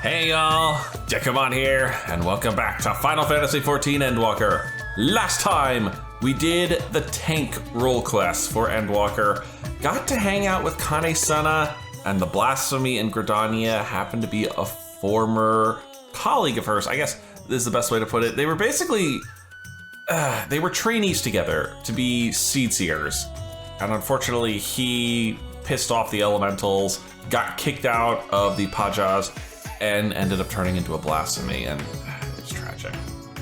Hey y'all, Dekumon here, and welcome back to Final Fantasy XIV Endwalker. Last time, we did the tank role quest for Endwalker, got to hang out with Kane-sana, and the Blasphemy in Gridania happened to be a former colleague of hers. I guess this is the best way to put it. They were basically, they were trainees together to be seed seers. And unfortunately, he pissed off the elementals, got kicked out of the Pajas, and ended up turning into a blasphemy, and it's tragic.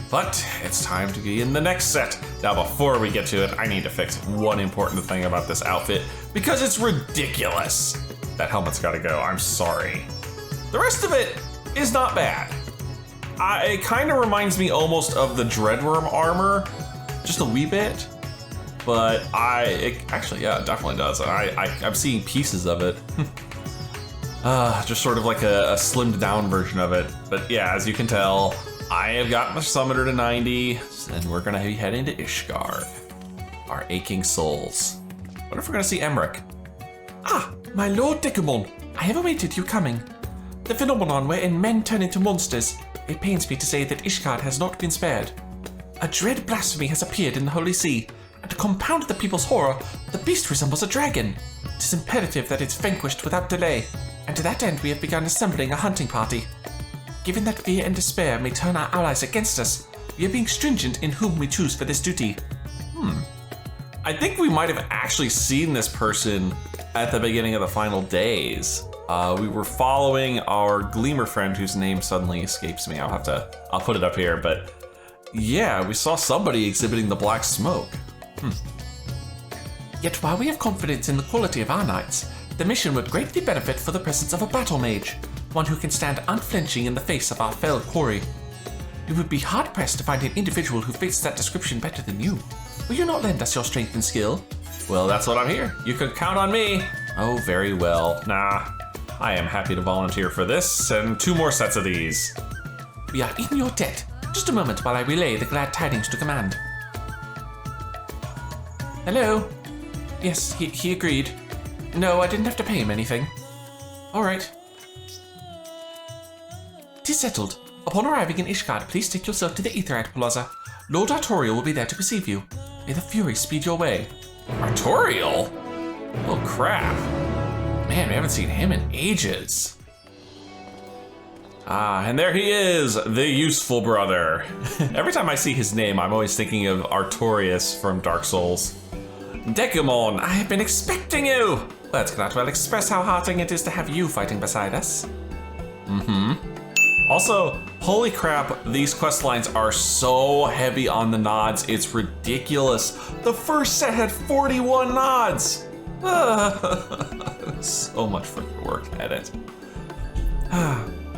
But it's time to be in the next set. Now, before we get to it, I need to fix one important thing about this outfit, because it's ridiculous. That helmet's gotta go, I'm sorry. The rest of it is not bad. It kind of reminds me almost of the Dreadworm armor, just a wee bit. But actually, yeah, it definitely does. I'm seeing pieces of it. Just sort of like a slimmed down version of it. But yeah, as you can tell, I have got my summoner to 90, and we're gonna be heading to Ishgard, our aching souls. What if we're gonna see Emmerich? Ah, my Lord Dekumon, I have awaited you coming. The phenomenon wherein men turn into monsters, it pains me to say that Ishgard has not been spared. A dread blasphemy has appeared in the Holy See, and to compound the people's horror, the beast resembles a dragon. It is imperative that it's vanquished without delay, and to that end we have begun assembling a hunting party. Given that fear and despair may turn our allies against us, we are being stringent in whom we choose for this duty. I think we might have actually seen this person at the beginning of the final days. We were following our Gleamer friend whose name suddenly escapes me. I'll put it up here, but yeah, we saw somebody exhibiting the black smoke. Yet while we have confidence in the quality of our knights, the mission would greatly benefit for the presence of a battle mage, one who can stand unflinching in the face of our fell quarry. You would be hard-pressed to find an individual who fits that description better than you. Will you not lend us your strength and skill? Well, that's what I'm here. You can count on me. Oh, very well. Nah, I am happy to volunteer for this and 2 more sets of these. We are in your debt. Just a moment while I relay the glad tidings to command. Hello? Yes, he agreed. No, I didn't have to pay him anything. All right. 'Tis settled. Upon arriving in Ishgard, please take yourself to the Aetheryte Plaza. Lord Artorial will be there to receive you. May the Fury speed your way. Artorial? Oh crap. Man, we haven't seen him in ages. Ah, and there he is, the useful brother. Every time I see his name, I'm always thinking of Artorias from Dark Souls. Dekumon, I have been expecting you! Words cannot well express how heartening it is to have you fighting beside us. Also, holy crap, these quest lines are so heavy on the nods, it's ridiculous. The first set had 41 nods! So much freaking work at it.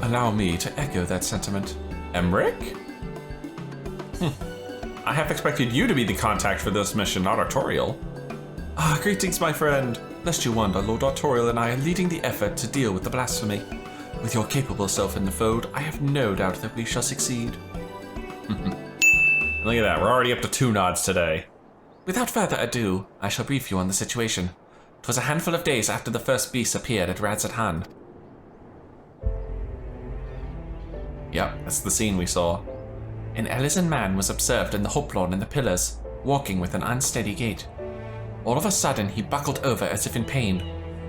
Allow me to echo that sentiment. Emmerich? I have expected you to be the contact for this mission, not Artorial. Greetings, my friend. Lest you wonder, Lord Artorial and I are leading the effort to deal with the blasphemy. With your capable self in the fold, I have no doubt that we shall succeed. Look at that, we're already up to 2 nods today. Without further ado, I shall brief you on the situation. 'Twas a handful of days after the first beast appeared at Radzat-Han. Yep, that's the scene we saw. An Elysian man was observed in the hoplon in the pillars, walking with an unsteady gait. All of a sudden, he buckled over as if in pain,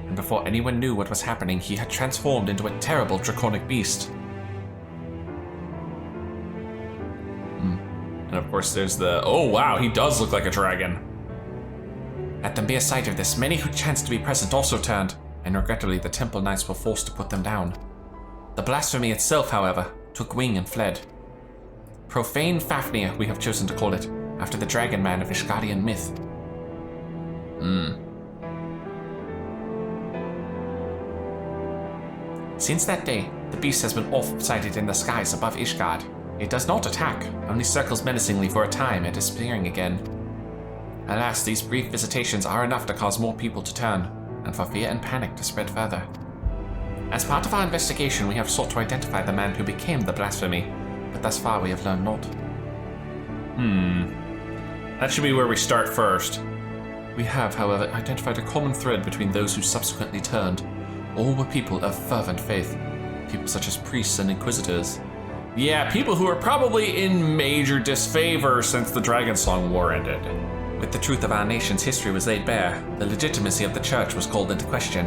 and before anyone knew what was happening, he had transformed into a terrible draconic beast. And of course there's the, oh wow, he does look like a dragon. At the mere sight of this, many who chanced to be present also turned, and regrettably the Temple Knights were forced to put them down. The blasphemy itself, however, took wing and fled. Profane Fafnir, we have chosen to call it, after the dragon man of Ishgardian myth. Since that day, the beast has been oft-sighted in the skies above Ishgard. It does not attack, only circles menacingly for a time and disappearing again. Alas, these brief visitations are enough to cause more people to turn, and for fear and panic to spread further. As part of our investigation, we have sought to identify the man who became the blasphemy, but thus far we have learned naught. That should be where we start first. We have, however, identified a common thread between those who subsequently turned. All were people of fervent faith, people such as priests and inquisitors. Yeah, people who are probably in major disfavor since the Dragonsong War ended. With the truth of our nation's history was laid bare, the legitimacy of the church was called into question.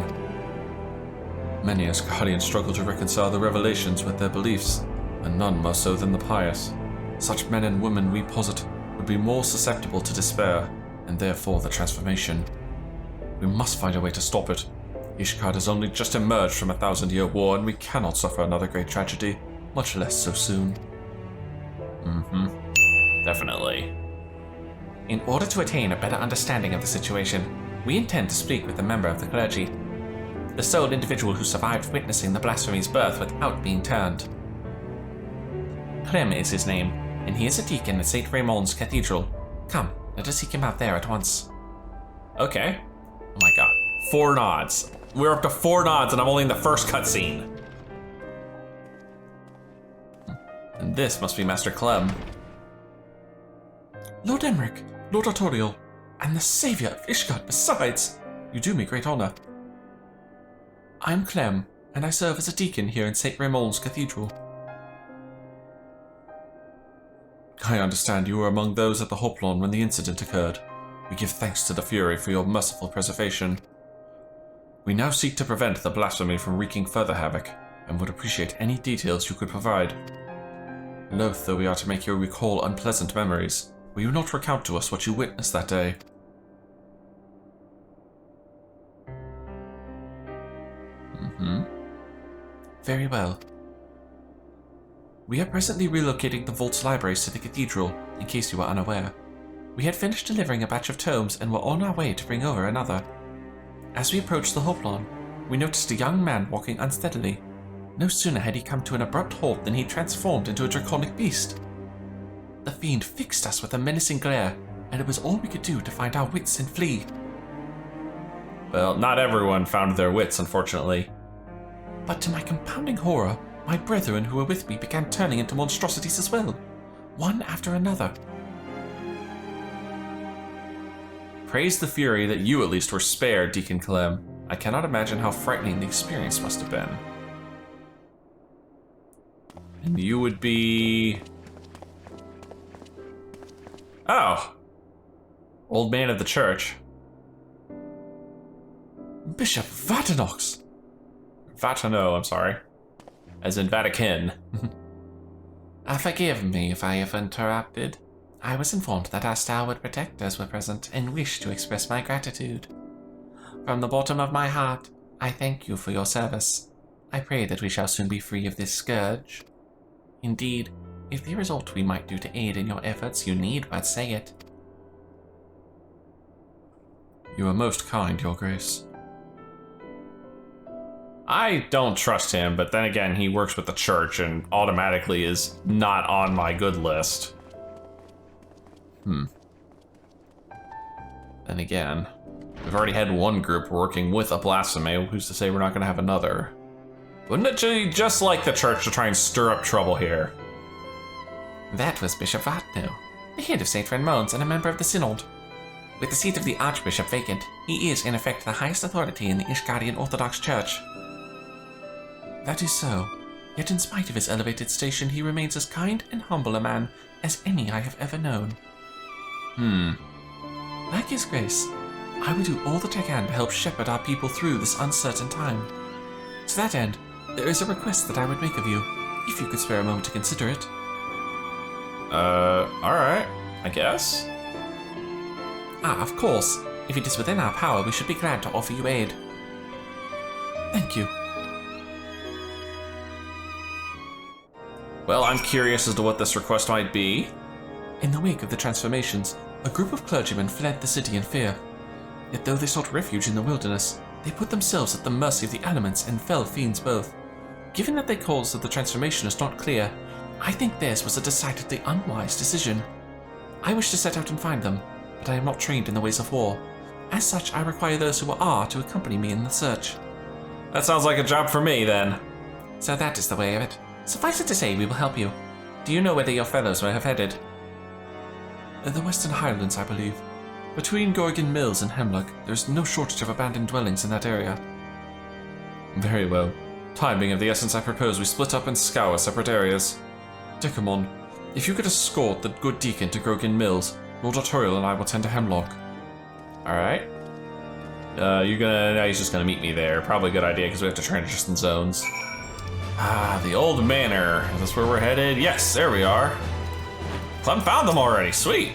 Many Asgardians struggle to reconcile the revelations with their beliefs, and none more so than the pious. Such men and women, we posit, would be more susceptible to despair, and therefore the transformation. We must find a way to stop it. Ishgard has only just emerged from a 1,000-year war, and we cannot suffer another great tragedy, much less so soon. Definitely. In order to attain a better understanding of the situation, we intend to speak with a member of the clergy, the sole individual who survived witnessing the blasphemy's birth without being turned. Clem is his name, and he is a deacon at St. Raymond's Cathedral. Come, let us seek him out there at once. Okay. Oh my god. 4 nods. We're up to 4 nods and I'm only in the first cutscene. And this must be Master Clem. Lord Emmerich, Lord Artorial, and the savior of Ishgard besides. You do me great honor. I'm Clem, and I serve as a deacon here in St. Raymond's Cathedral. I understand you were among those at the Hoplon when the incident occurred. We give thanks to the Fury for your merciful preservation. We now seek to prevent the blasphemy from wreaking further havoc, and would appreciate any details you could provide. Loath though we are to make you recall unpleasant memories, will you not recount to us what you witnessed that day? Very well. We are presently relocating the Vault's libraries to the Cathedral, in case you are unaware. We had finished delivering a batch of tomes and were on our way to bring over another. As we approached the Hoplon, we noticed a young man walking unsteadily. No sooner had he come to an abrupt halt than he transformed into a draconic beast. The fiend fixed us with a menacing glare, and it was all we could do to find our wits and flee. Well, not everyone found their wits, unfortunately. But to my compounding horror, my brethren who were with me began turning into monstrosities as well, one after another. Praise the Fury that you at least were spared, Deacon Clem. I cannot imagine how frightening the experience must have been. And you would be... Oh! Old man of the church. Bishop Vatanox! Vatano, I'm sorry. As in Vatican. Forgive me if I have interrupted. I was informed that our stalwart protectors were present and wished to express my gratitude. From the bottom of my heart, I thank you for your service. I pray that we shall soon be free of this scourge. Indeed, if there is aught we might do to aid in your efforts, you need but say it. You are most kind, Your Grace. I don't trust him, but then again, he works with the church and automatically is not on my good list. Then again, we've already had one group working with a blasphemy. Who's to say we're not going to have another? Wouldn't it be just like the church to try and stir up trouble here? That was Bishop Vatno, the head of St. Raymond's and a member of the Synod. With the seat of the Archbishop vacant, he is in effect the highest authority in the Ishgardian Orthodox Church. That is so, yet in spite of his elevated station, he remains as kind and humble a man as any I have ever known. Like his grace, I will do all that I can to help shepherd our people through this uncertain time. To that end, there is a request that I would make of you, if you could spare a moment to consider it. Alright, I guess. Of course. If it is within our power, we should be glad to offer you aid. Thank you. Well, I'm curious as to what this request might be. In the wake of the transformations, a group of clergymen fled the city in fear. Yet though they sought refuge in the wilderness, they put themselves at the mercy of the elements and fell fiends both. Given that the cause of the transformation is not clear, I think theirs was a decidedly unwise decision. I wish to set out and find them, but I am not trained in the ways of war. As such, I require those who are to accompany me in the search. That sounds like a job for me, then. So that is the way of it. Suffice it to say, we will help you. Do you know whether your fellows will have headed? The Western Highlands, I believe. Between Gorgon Mills and Hemlock, there is no shortage of abandoned dwellings in that area. Very well. Time being of the essence, I propose we split up and scour separate areas. Dekumon, if you could escort the good deacon to Grogan Mills, Lord Artorial and I will tend to Hemlock. Alright. He's just gonna meet me there. Probably a good idea because we have to transition zones. Ah, the old manor. Is this where we're headed? Yes, there we are. Clem found them already. Sweet.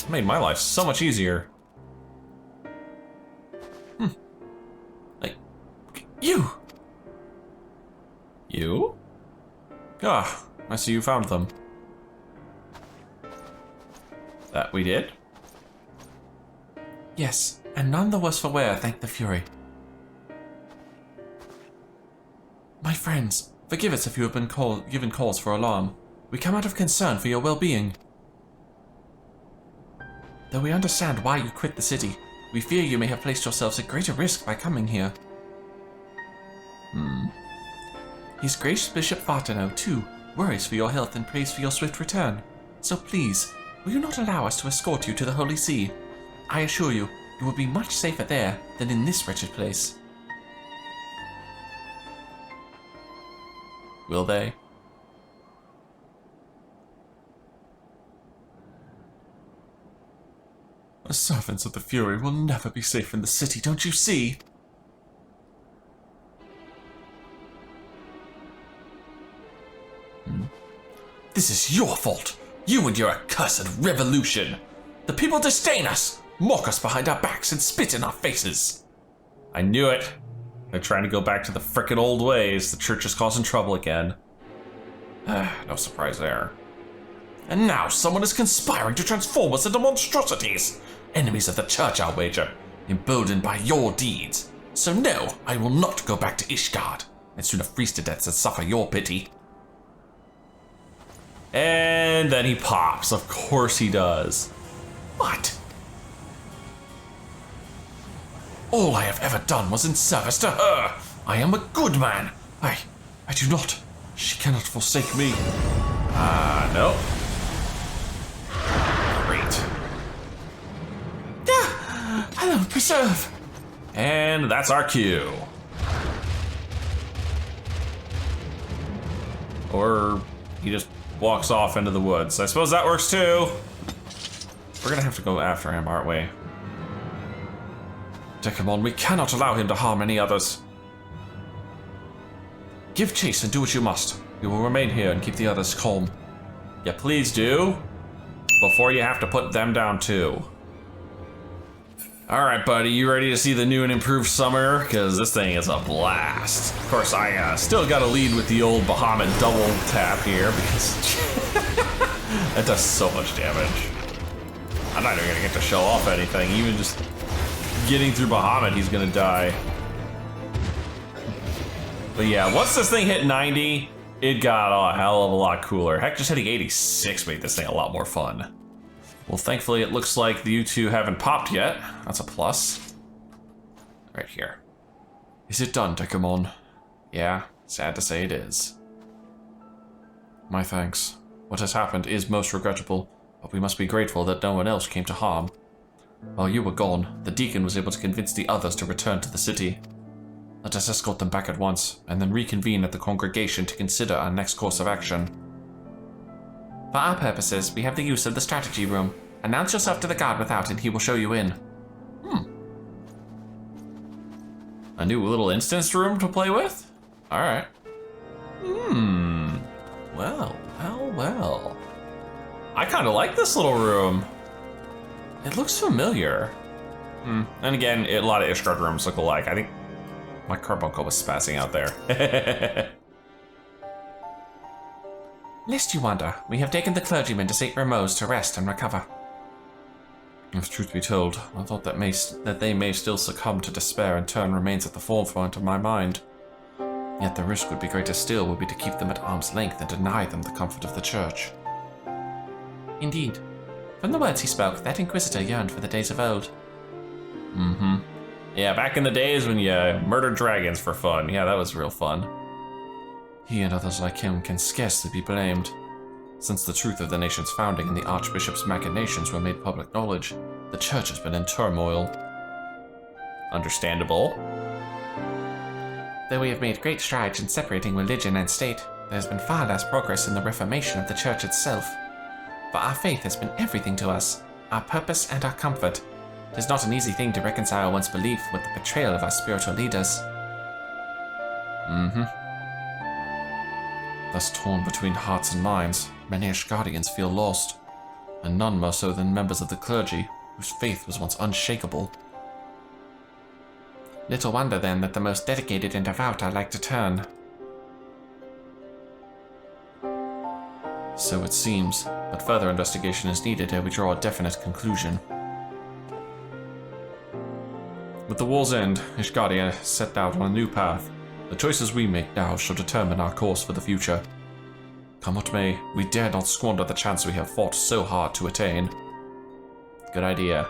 Made my life so much easier. Like, you? You? Ah, I see you found them. That we did? Yes, and none the worse for wear, thank the Fury. My friends, forgive us if you have been given cause for alarm. We come out of concern for your well-being. Though we understand why you quit the city, we fear you may have placed yourselves at greater risk by coming here. His Grace Bishop Vartano, too, worries for your health and prays for your swift return. So please, will you not allow us to escort you to the Holy See? I assure you, you will be much safer there than in this wretched place. Will they? The servants of the Fury will never be safe in the city, don't you see? This is your fault. You and your accursed revolution. The people disdain us, mock us behind our backs, and spit in our faces. I knew it. They're trying to go back to the frickin' old ways. The church is causing trouble again. No surprise there. And now someone is conspiring to transform us into monstrosities. Enemies of the church, I'll wager, emboldened by your deeds. So no, I will not go back to Ishgard. I'd sooner freeze to death than suffer your pity. And then he pops. Of course he does. What? All I have ever done was in service to her. I am a good man. I do not. She cannot forsake me. No. Great. Hello, preserve. And that's our cue. Or he just walks off into the woods. I suppose that works too. We're gonna have to go after him, aren't we? Dekumon, we cannot allow him to harm any others. Give chase and do what you must. We will remain here and keep the others calm. Yeah, please do. Before you have to put them down too. Alright, buddy, you ready to see the new and improved summoner? Because this thing is a blast. Of course, I still gotta lead with the old Bahamut double tap here because that does so much damage. I'm not even gonna get to show off anything. Even just getting through Bahamut, he's gonna die. But yeah, once this thing hit 90, it got a hell of a lot cooler. Heck, just hitting 86 made this thing a lot more fun. Well, thankfully, it looks like you two haven't popped yet. That's a plus. Right here. Is it done, Dekumon? Yeah, sad to say it is. My thanks. What has happened is most regrettable, but we must be grateful that no one else came to harm. While you were gone, the deacon was able to convince the others to return to the city. Let us escort them back at once, and then reconvene at the congregation to consider our next course of action. For our purposes, we have the use of the strategy room. Announce yourself to the guard without, and he will show you in. A new little instance room to play with? Alright. Well. I kind of like this little room. It looks familiar. And again, a lot of Ishgard rooms look alike. I think my carbuncle was spazzing out there. Lest you wonder, we have taken the clergyman to St. Rameau's to rest and recover. If truth be told, I thought that they may still succumb to despair and turn remains at the forefront of my mind. Yet the risk would be greater still would be to keep them at arm's length and deny them the comfort of the church. Indeed. From the words he spoke, that Inquisitor yearned for the days of old. Yeah, back in the days when you murdered dragons for fun. Yeah, that was real fun. He and others like him can scarcely be blamed. Since the truth of the nation's founding and the Archbishop's machinations were made public knowledge, the church has been in turmoil. Understandable. Though we have made great strides in separating religion and state, there has been far less progress in the reformation of the Church itself. For our faith has been everything to us, our purpose and our comfort. It is not an easy thing to reconcile one's belief with the betrayal of our spiritual leaders. Thus torn between hearts and minds, many Ishgardians feel lost, and none more so than members of the clergy, whose faith was once unshakable. Little wonder then that the most dedicated and devout are like to turn. So it seems, but further investigation is needed ere we draw a definite conclusion. With the war's end, Ishgardia set out on a new path. The choices we make now shall determine our course for the future. Come what may, we dare not squander the chance we have fought so hard to attain. Good idea.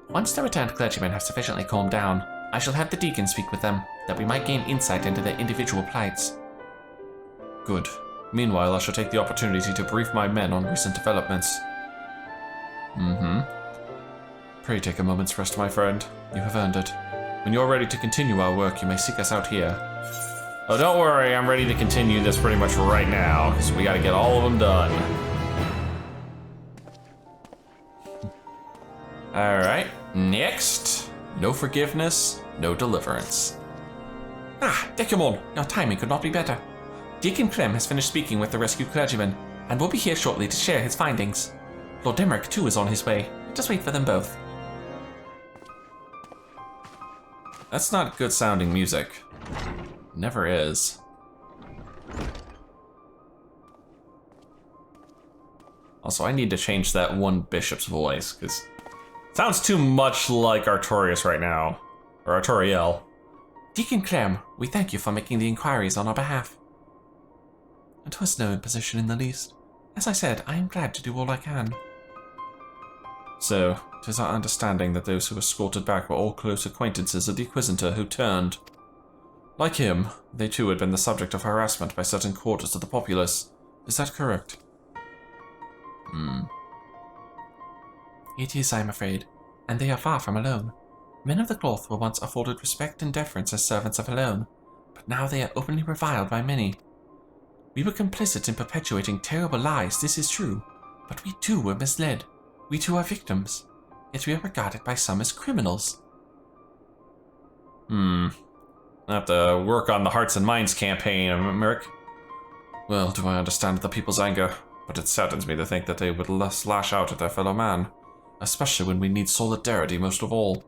Once the returned clergymen have sufficiently calmed down, I shall have the deacon speak with them, that we might gain insight into their individual plights. Good. Meanwhile, I shall take the opportunity to brief my men on recent developments. Pray take a moment's rest, my friend. You have earned it. When you're ready to continue our work, you may seek us out here. Oh, don't worry, I'm ready to continue this pretty much right now, because we gotta get all of them done. Alright, next. No forgiveness, no deliverance. Ah, Dekumon, your timing could not be better. Deacon Clem has finished speaking with the rescued clergyman, and will be here shortly to share his findings. Lord Demerick, too, is on his way. Just wait for them both. That's not good sounding music. Never is. Also, I need to change that one bishop's voice, because it sounds too much like Artorias right now. Or Artoriel. Deacon Clem, we thank you for making the inquiries on our behalf. It was no imposition in the least. As I said, I am glad to do all I can. So, it is our understanding that those who escorted back were all close acquaintances of the Inquisitor who turned. Like him, they too had been the subject of harassment by certain quarters of the populace. Is that correct? It is, I am afraid, and they are far from alone. Men of the cloth were once afforded respect and deference as servants of Alone, but now they are openly reviled by many. We were complicit in perpetuating terrible lies, this is true, but we too were misled. We too are victims, yet we are regarded by some as criminals. I have to work on the Hearts and Minds campaign, Merrick. Well, do I understand the people's anger, but it saddens me to think that they would lash out at their fellow man, especially when we need solidarity most of all.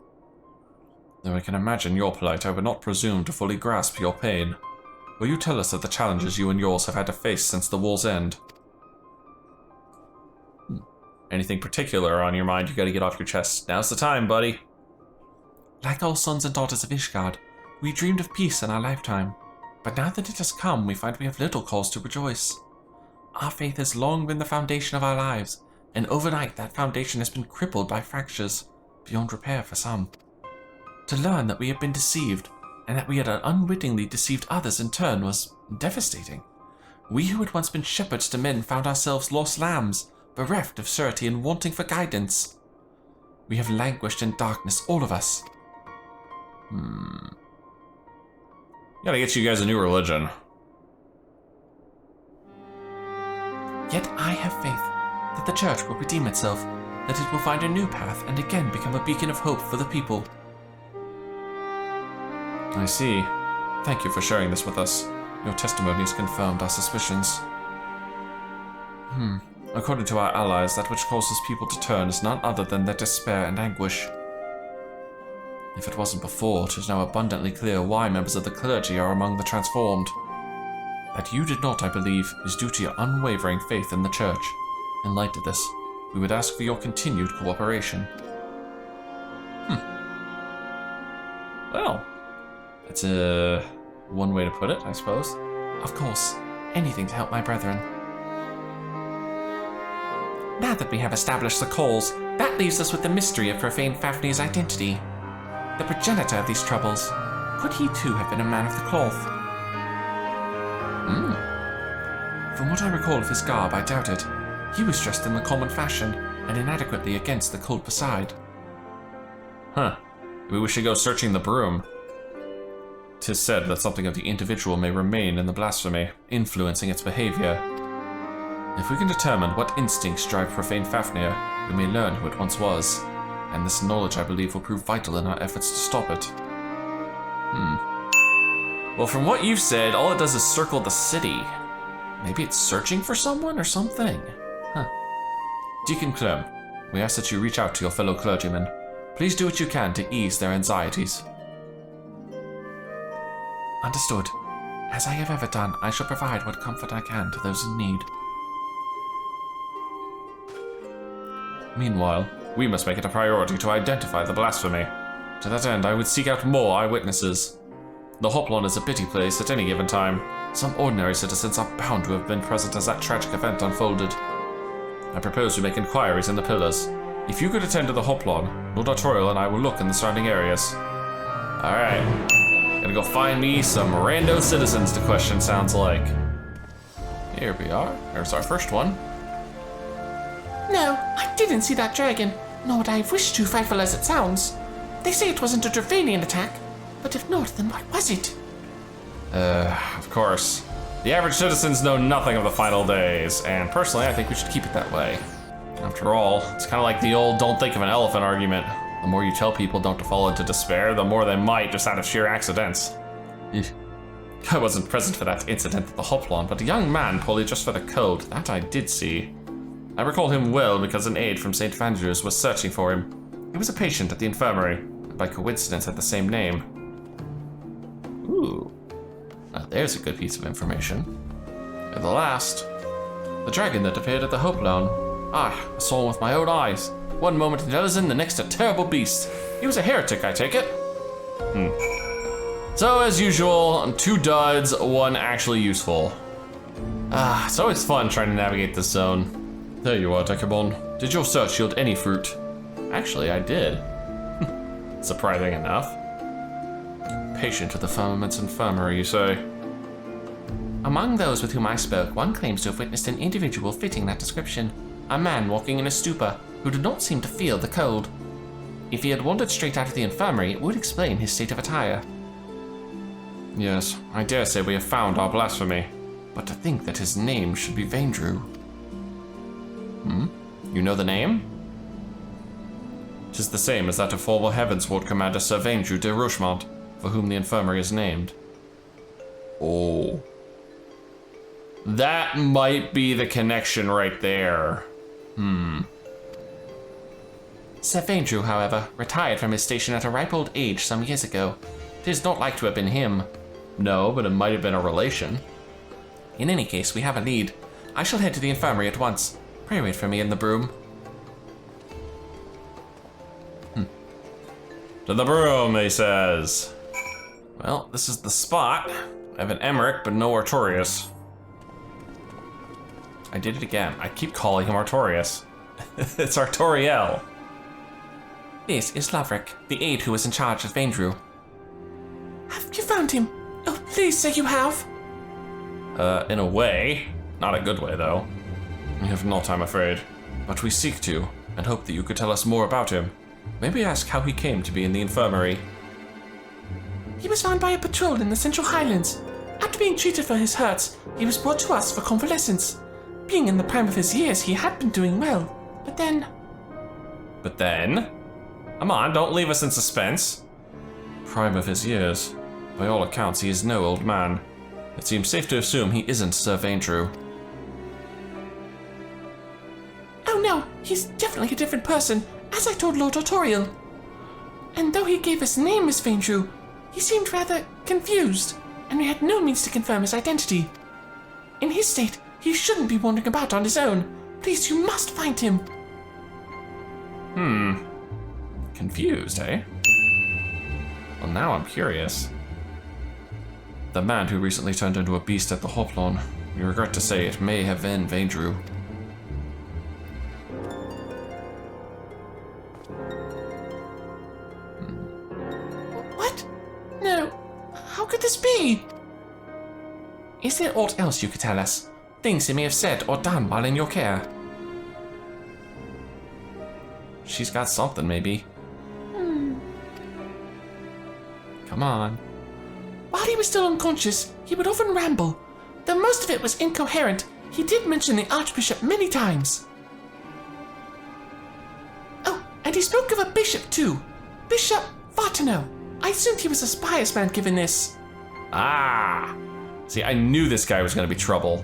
Though I can imagine your plight, I would not presume to fully grasp your pain. Will you tell us of the challenges you and yours have had to face since the war's end? Anything particular on your mind you gotta get off your chest? Now's the time, buddy. Like all sons and daughters of Ishgard, we dreamed of peace in our lifetime, but now that it has come, we find we have little cause to rejoice. Our faith has long been the foundation of our lives, and overnight that foundation has been crippled by fractures, beyond repair for some. To learn that we had been deceived, and that we had unwittingly deceived others in turn, was devastating. We who had once been shepherds to men found ourselves lost lambs, bereft of surety and wanting for guidance. We have languished in darkness, all of us. Gotta get you guys a new religion. Yet I have faith that the church will redeem itself, that it will find a new path and again become a beacon of hope for the people. I see. Thank you for sharing this with us. Your testimony has confirmed our suspicions. According to our allies, that which causes people to turn is none other than their despair and anguish. If it wasn't before, it is now abundantly clear why members of the clergy are among the transformed. That you did not, I believe, is due to your unwavering faith in the church. In light of this, we would ask for your continued cooperation. Well, that's one way to put it, I suppose. Of course, anything to help my brethren. Now that we have established the cause, that leaves us with the mystery of profane Fafnir's identity. The progenitor of these troubles. Could he too have been a man of the cloth? From what I recall of his garb, I doubt it. He was dressed in the common fashion, and inadequately against the cult beside. Maybe we should go searching the broom. 'Tis said that something of the individual may remain in the blasphemy, influencing its behavior. If we can determine what instincts drive profane Fafnir, we may learn who it once was, and this knowledge, I believe, will prove vital in our efforts to stop it. Well, from what you've said, all it does is circle the city. Maybe it's searching for someone or something. Huh. Deacon Clem, we ask that you reach out to your fellow clergymen. Please do what you can to ease their anxieties. Understood. As I have ever done, I shall provide what comfort I can to those in need. Meanwhile, we must make it a priority to identify the blasphemy. To that end, I would seek out more eyewitnesses. The Hoplon is a pity place at any given time. Some ordinary citizens are bound to have been present as that tragic event unfolded. I propose we make inquiries in the Pillars. If you could attend to the Hoplon, Lord Artorial and I will look in the surrounding areas. Alright. Gonna go find me some rando citizens to question, sounds like. Here we are. There's our first one. No, I didn't see that dragon, nor would I wish to, frightful as it sounds. They say it wasn't a Dravanian attack, but if not, then what was it? Of course. The average citizens know nothing of the final days, and personally, I think we should keep it that way. After all, it's kind of like the old don't think of an elephant argument. The more you tell people don't to fall into despair, the more they might just out of sheer accidents. I wasn't present for that incident at the Hoplon, but a young man poorly just for the code, that I did see. I recall him well because an aide from St. Vandrew's was searching for him. He was a patient at the infirmary, and by coincidence had the same name. Ooh. Now there's a good piece of information. And the last. The dragon that appeared at the Hoplon. I saw him with my own eyes. One moment a denizen, the next a terrible beast. He was a heretic, I take it? So, as usual, 2 duds, 1 actually useful. It's always fun trying to navigate this zone. There you are, Dekumon. Did your search yield any fruit? Actually, I did. Surprising enough. Patient at the Firmament's infirmary, you say? Among those with whom I spoke, one claims to have witnessed an individual fitting that description. A man walking in a stupor, who did not seem to feel the cold. If he had wandered straight out of the infirmary, it would explain his state of attire. Yes, I dare say we have found our blasphemy. But to think that his name should be Vandrew. You know the name? 'Tis the same as that of former Heavensward Commander Sir Vandrew de Rochemont, for whom the infirmary is named. Oh. That might be the connection right there. Sir Vandrew, however, retired from his station at a ripe old age some years ago. It is not like to have been him. No, but it might have been a relation. In any case, we have a lead. I shall head to the infirmary at once. Pray wait for me in the broom. To the broom, he says. Well, this is the spot. I have an Emmerich, but no Artorias. I did it again. I keep calling him Artorias. It's Artoriel. This is Laverick, the aide who was in charge of Vandrew. Have you found him? Oh, please say you have. In a way. Not a good way, though. We have not, I'm afraid. But we seek to, and hope that you could tell us more about him. Maybe ask how he came to be in the infirmary. He was found by a patrol in the Central Highlands. After being treated for his hurts, he was brought to us for convalescence. Being in the prime of his years, he had been doing well. But then... Come on, don't leave us in suspense. Prime of his years. By all accounts, he is no old man. It seems safe to assume he isn't Sir Vandrew. Oh no, he's definitely a different person, as I told Lord Artorial. And though he gave his name as Vandrew, he seemed rather confused, and we had no means to confirm his identity. In his state, he shouldn't be wandering about on his own. Please, you must find him. Confused, eh? Well, now I'm curious. The man who recently turned into a beast at the Hoplon. We regret to say it may have been Vandrew. What? No. How could this be? Is there aught else you could tell us? Things he may have said or done while in your care? She's got something, maybe. Come on. was still unconscious, he would often ramble. Though most of it was incoherent, he did mention the Archbishop many times. Oh, and he spoke of a bishop too. Bishop Vartano. I assumed he was a spious man given this. Ah! See, I knew this guy was going to be trouble.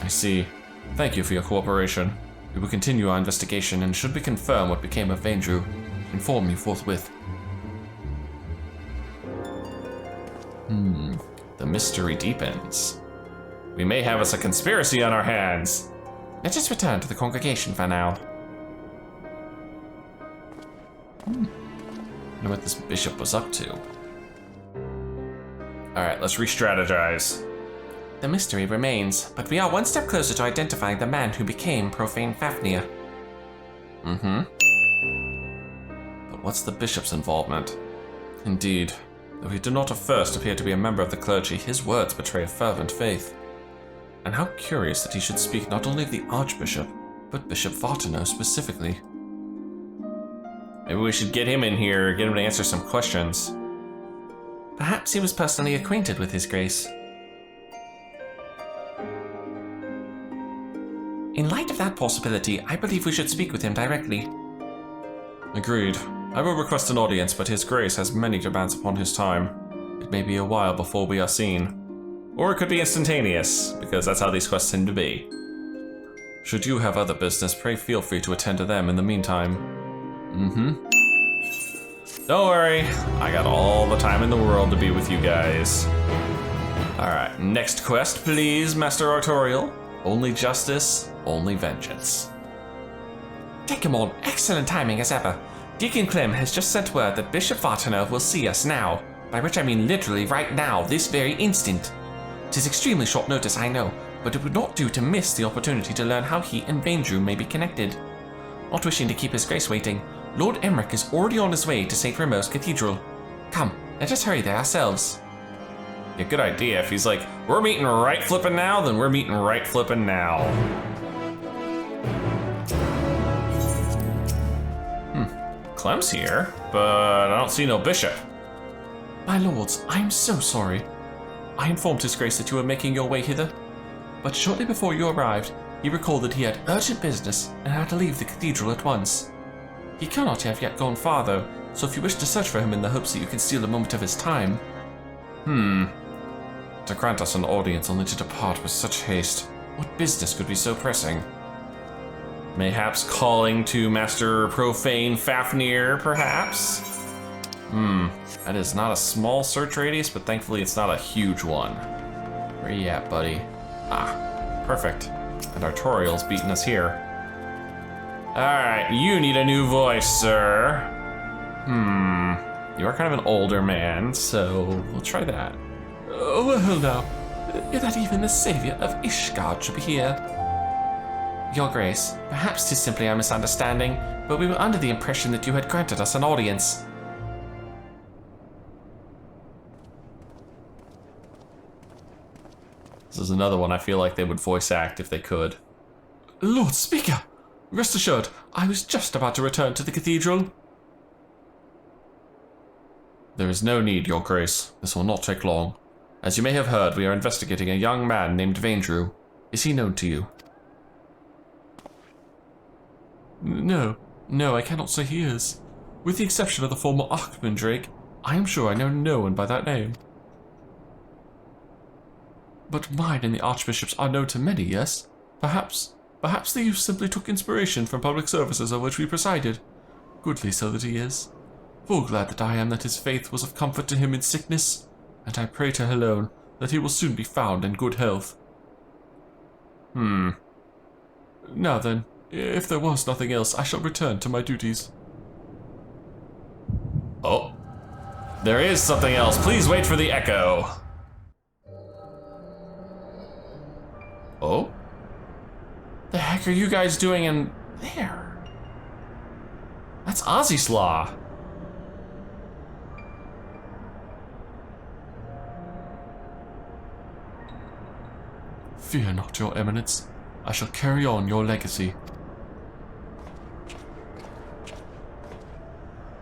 I see. Thank you for your cooperation. We will continue our investigation, and should we confirm what became of Vendrew, inform you forthwith. The mystery deepens. We may have us a conspiracy on our hands. Let us return to the congregation for now. I wonder what this bishop was up to. Alright, let's re-strategize. The mystery remains, but we are one step closer to identifying the man who became Profane Fafnir. But what's the bishop's involvement? Indeed, though he did not at first appear to be a member of the clergy, his words betray a fervent faith. And how curious that he should speak not only of the Archbishop, but Bishop Vartano specifically. Maybe we should get him in here, get him to answer some questions. Perhaps he was personally acquainted with His Grace. In light of that possibility, I believe we should speak with him directly. Agreed. I will request an audience, but His Grace has many demands upon his time. It may be a while before we are seen. Or it could be instantaneous, because that's how these quests tend to be. Should you have other business, pray feel free to attend to them in the meantime. Don't worry, I got all the time in the world to be with you guys. Alright, next quest please, Master Artorial. Only justice, only vengeance. Dekumon, excellent timing as ever. Deacon Clem has just sent word that Bishop Vartano will see us now, by which I mean literally right now, this very instant. 'Tis extremely short notice, I know, but it would not do to miss the opportunity to learn how he and Vendrew may be connected. Not wishing to keep His Grace waiting, Lord Emmerich is already on his way to St. Rameau's Cathedral. Come, let us hurry there ourselves. Yeah, good idea. If he's like, we're meeting right flippin' now, then we're meeting right flippin' now. Clem's here, but I don't see no bishop. My lords, I am so sorry. I informed His Grace that you were making your way hither, but shortly before you arrived, he recalled that he had urgent business and had to leave the cathedral at once. He cannot have yet gone far though, so if you wish to search for him in the hopes that you can steal a moment of his time. To grant us an audience only to depart with such haste, what business could be so pressing? Mayhaps calling to Master Profane Fafnir, perhaps? That is not a small search radius, but thankfully it's not a huge one. Where you at, buddy? Ah, perfect. And Artorial's beating us here. Alright, you need a new voice, sir. You are kind of an older man, so we'll try that. Oh, well now, that even the savior of Ishgard should be here. Your Grace, perhaps 'tis simply a misunderstanding, but we were under the impression that you had granted us an audience. This is another one I feel like they would voice act if they could. Lord Speaker, rest assured, I was just about to return to the cathedral. There is no need, Your Grace. This will not take long. As you may have heard, we are investigating a young man named Vendrew. Is he known to you? No, I cannot say he is. With the exception of the former Archmandrake, I am sure I know no one by that name. But mine and the Archbishop's are known to many, yes? Perhaps the youth simply took inspiration from public services of which we presided. Goodly so that he is. Full glad that I am that his faith was of comfort to him in sickness, and I pray to Helone that he will soon be found in good health. Now then, if there was nothing else, I shall return to my duties. Oh, there is something else. Please wait for the echo. Oh? The heck are you guys doing in there? That's Ozzyslaw. Fear not, Your Eminence. I shall carry on your legacy.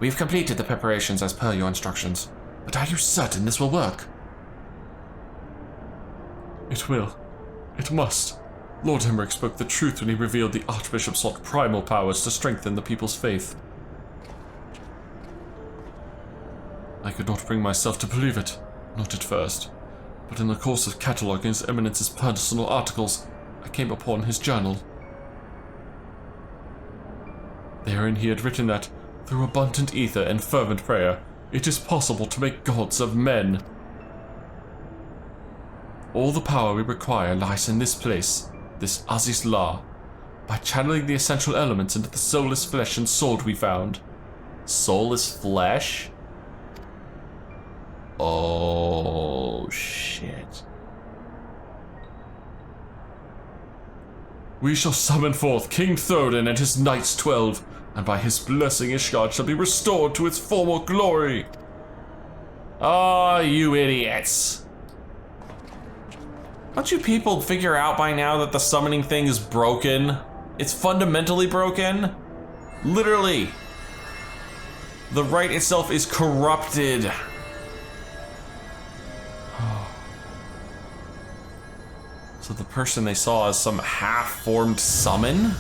We've completed the preparations as per your instructions. But are you certain this will work? It will. It must. Lord Emmerich spoke the truth when he revealed the Archbishop sought primal powers to strengthen the people's faith. I could not bring myself to believe it, not at first. But in the course of cataloguing His Eminence's personal articles, I came upon his journal. Therein he had written that, through abundant ether and fervent prayer, it is possible to make gods of men. All the power we require lies in this place, this Aziz La, by channeling the essential elements into the soulless flesh and sword we found. Soulless flesh? Oh, shit. We shall summon forth King Thoden and his Knights 12, and by his blessing Ishgard shall be restored to its former glory. Oh, you idiots. Don't you people figure out by now that the summoning thing is broken? It's fundamentally broken. Literally. The rite itself is corrupted. So the person they saw is some half-formed summon?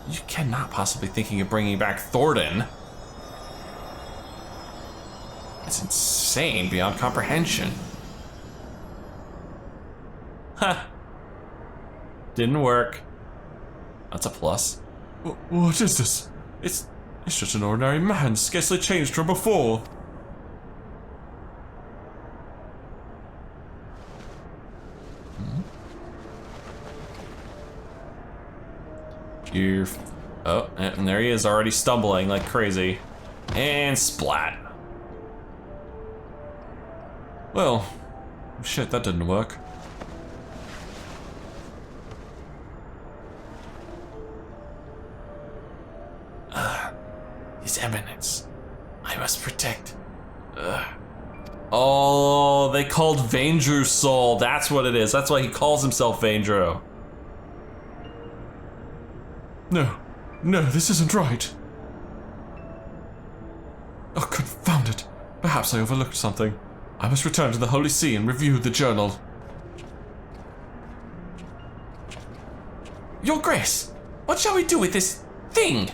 You cannot possibly be thinking of bringing back Thornton. It's insane beyond comprehension. Huh. Didn't work. That's a plus. What is this? It's just an ordinary man, scarcely changed from before. Oh, and there he is, already stumbling like crazy. And splat. Well, shit, that didn't work. His Eminence. I must protect. Oh, they called Vaindru's soul. That's what it is. That's why he calls himself Vaindru. No, this isn't right. Oh, confound it. Perhaps I overlooked something. I must return to the Holy See and review the journal. Your Grace, what shall we do with this thing?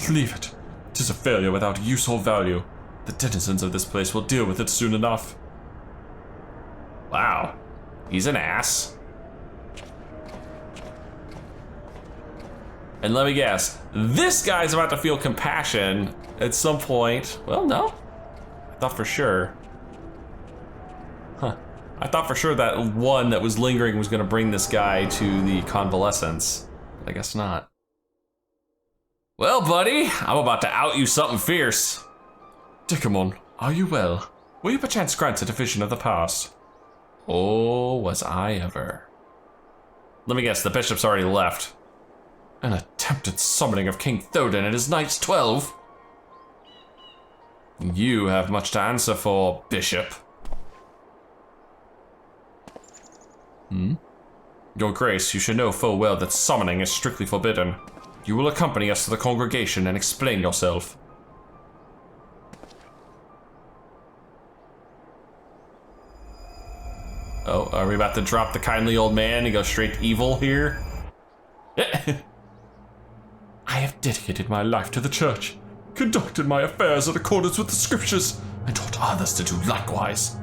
Leave it. 'Tis a failure without use or value. The denizens of this place will deal with it soon enough. Wow, he's an ass. And let me guess, this guy's about to feel compassion at some point. Well, no. I thought for sure. Huh. I thought for sure that one that was lingering was gonna bring this guy to the convalescence. But I guess not. Well, buddy, I'm about to out you something fierce. Dekumon, are you well? Were you perchance granted a vision of the past? Oh, was I ever. Let me guess, the bishop's already left. An attempted summoning of King Thoden and his Knights 12? You have much to answer for, Bishop. Your Grace, you should know full well that summoning is strictly forbidden. You will accompany us to the congregation and explain yourself. Oh, are we about to drop the kindly old man and go straight evil here? I have dedicated my life to the church, conducted my affairs in accordance with the scriptures, and taught others to do likewise.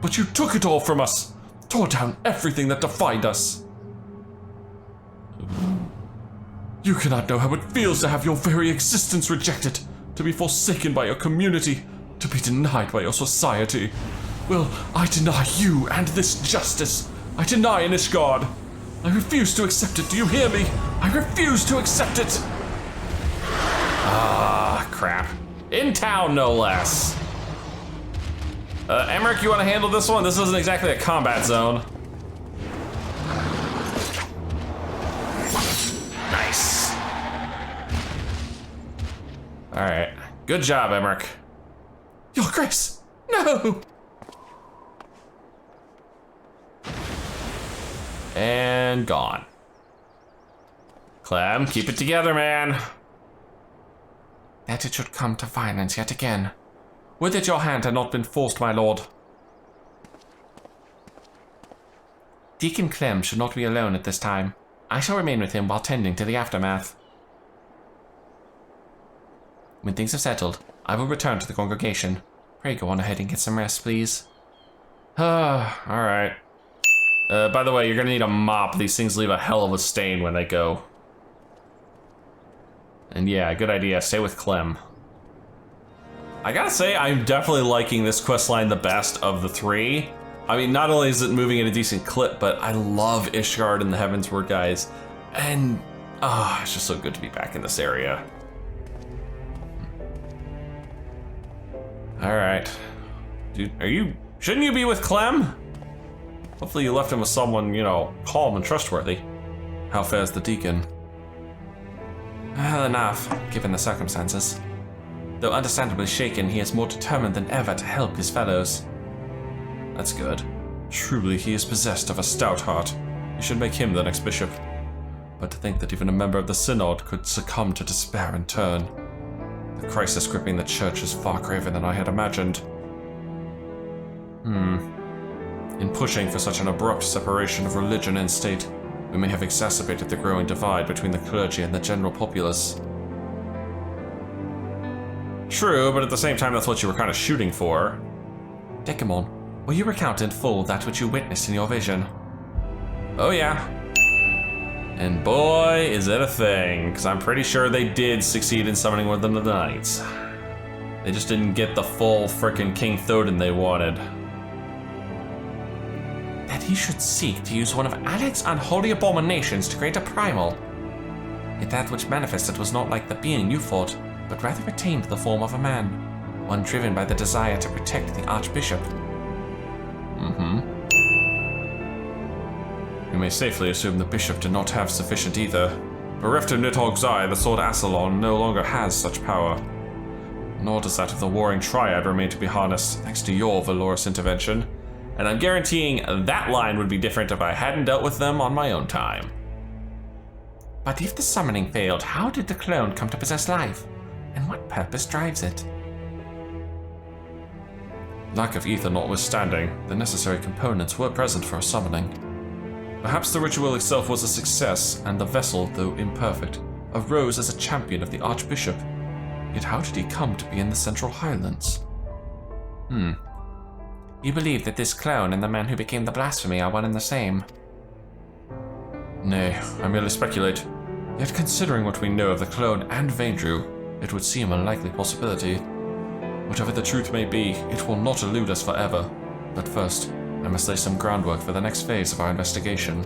But you took it all from us, tore down everything that defined us. You cannot know how it feels to have your very existence rejected, to be forsaken by your community, to be denied by your society. Well, I deny you and this justice. I deny an Ishgard. I refuse to accept it, do you hear me? I refuse to accept it! Ah, crap. In town, no less. Emmerich, you want to handle this one? This isn't exactly a combat zone. Nice. Alright. Good job, Emmerich. Your Grace, no! And gone. Clem, keep it together, man. That it should come to violence yet again. Would that your hand had not been forced, my lord. Deacon Clem should not be alone at this time. I shall remain with him while tending to the aftermath. When things have settled, I will return to the congregation. Pray go on ahead and get some rest, please. Alright. By the way, you're gonna need a mop. These things leave a hell of a stain when they go. And yeah, good idea. Stay with Clem. I gotta say, I'm definitely liking this questline the best of the three. I mean, not only is it moving at a decent clip, but I love Ishgard and the Heavensward guys. And, it's just so good to be back in this area. Alright. Dude, shouldn't you be with Clem? Hopefully you left him with someone, calm and trustworthy. How fares the deacon? Well enough, given the circumstances. Though understandably shaken, he is more determined than ever to help his fellows. That's good. Truly, he is possessed of a stout heart. You should make him the next bishop. But to think that even a member of the synod could succumb to despair in turn. The crisis gripping the church is far graver than I had imagined. In pushing for such an abrupt separation of religion and state, we may have exacerbated the growing divide between the clergy and the general populace. True, but at the same time that's what you were kind of shooting for. Dekumon, will you recount in full that which you witnessed in your vision? Oh yeah. And boy, is it a thing, because I'm pretty sure they did succeed in summoning one of the knights. They just didn't get the full frickin' King Thodin they wanted. That he should seek to use one of Alec's unholy abominations to create a primal. Yet that which manifested was not like the being you fought, but rather retained the form of a man, one driven by the desire to protect the Archbishop. We may safely assume the bishop did not have sufficient either. Bereft of Nidhogg's eye, the sword Assalon no longer has such power. Nor does that of the warring triad remain to be harnessed, thanks to your valorous intervention. And I'm guaranteeing that line would be different if I hadn't dealt with them on my own time. But if the summoning failed, how did the clone come to possess life? And what purpose drives it? Lack of ether notwithstanding, the necessary components were present for a summoning. Perhaps the ritual itself was a success, and the vessel, though imperfect, arose as a champion of the Archbishop. Yet how did he come to be in the Central Highlands? You believe that this clone and the man who became the blasphemy are one and the same? Nay, I merely speculate. Yet considering what we know of the clone and Vaindrew, it would seem a likely possibility. Whatever the truth may be, it will not elude us forever. But first, I must lay some groundwork for the next phase of our investigation.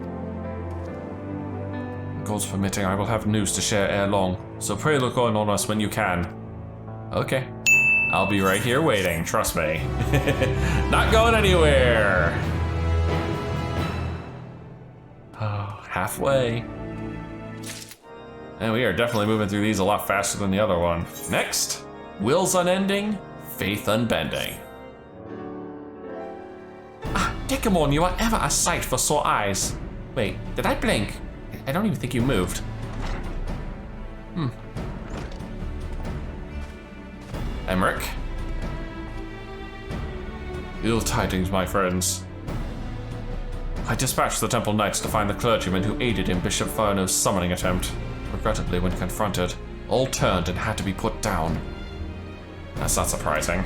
God's permitting, I will have news to share ere long, so pray look on us when you can. Okay. I'll be right here waiting, trust me. Not going anywhere! Oh, halfway. And we are definitely moving through these a lot faster than the other one. Next, Wills Unending, Faith Unbending. Dekumon, you are ever a sight for sore eyes. Wait, did I blink? I don't even think you moved. Emmerich? Ill tidings, my friends. I dispatched the Temple Knights to find the clergyman who aided in Bishop Farno's summoning attempt. Regrettably, when confronted, all turned and had to be put down. That's not surprising.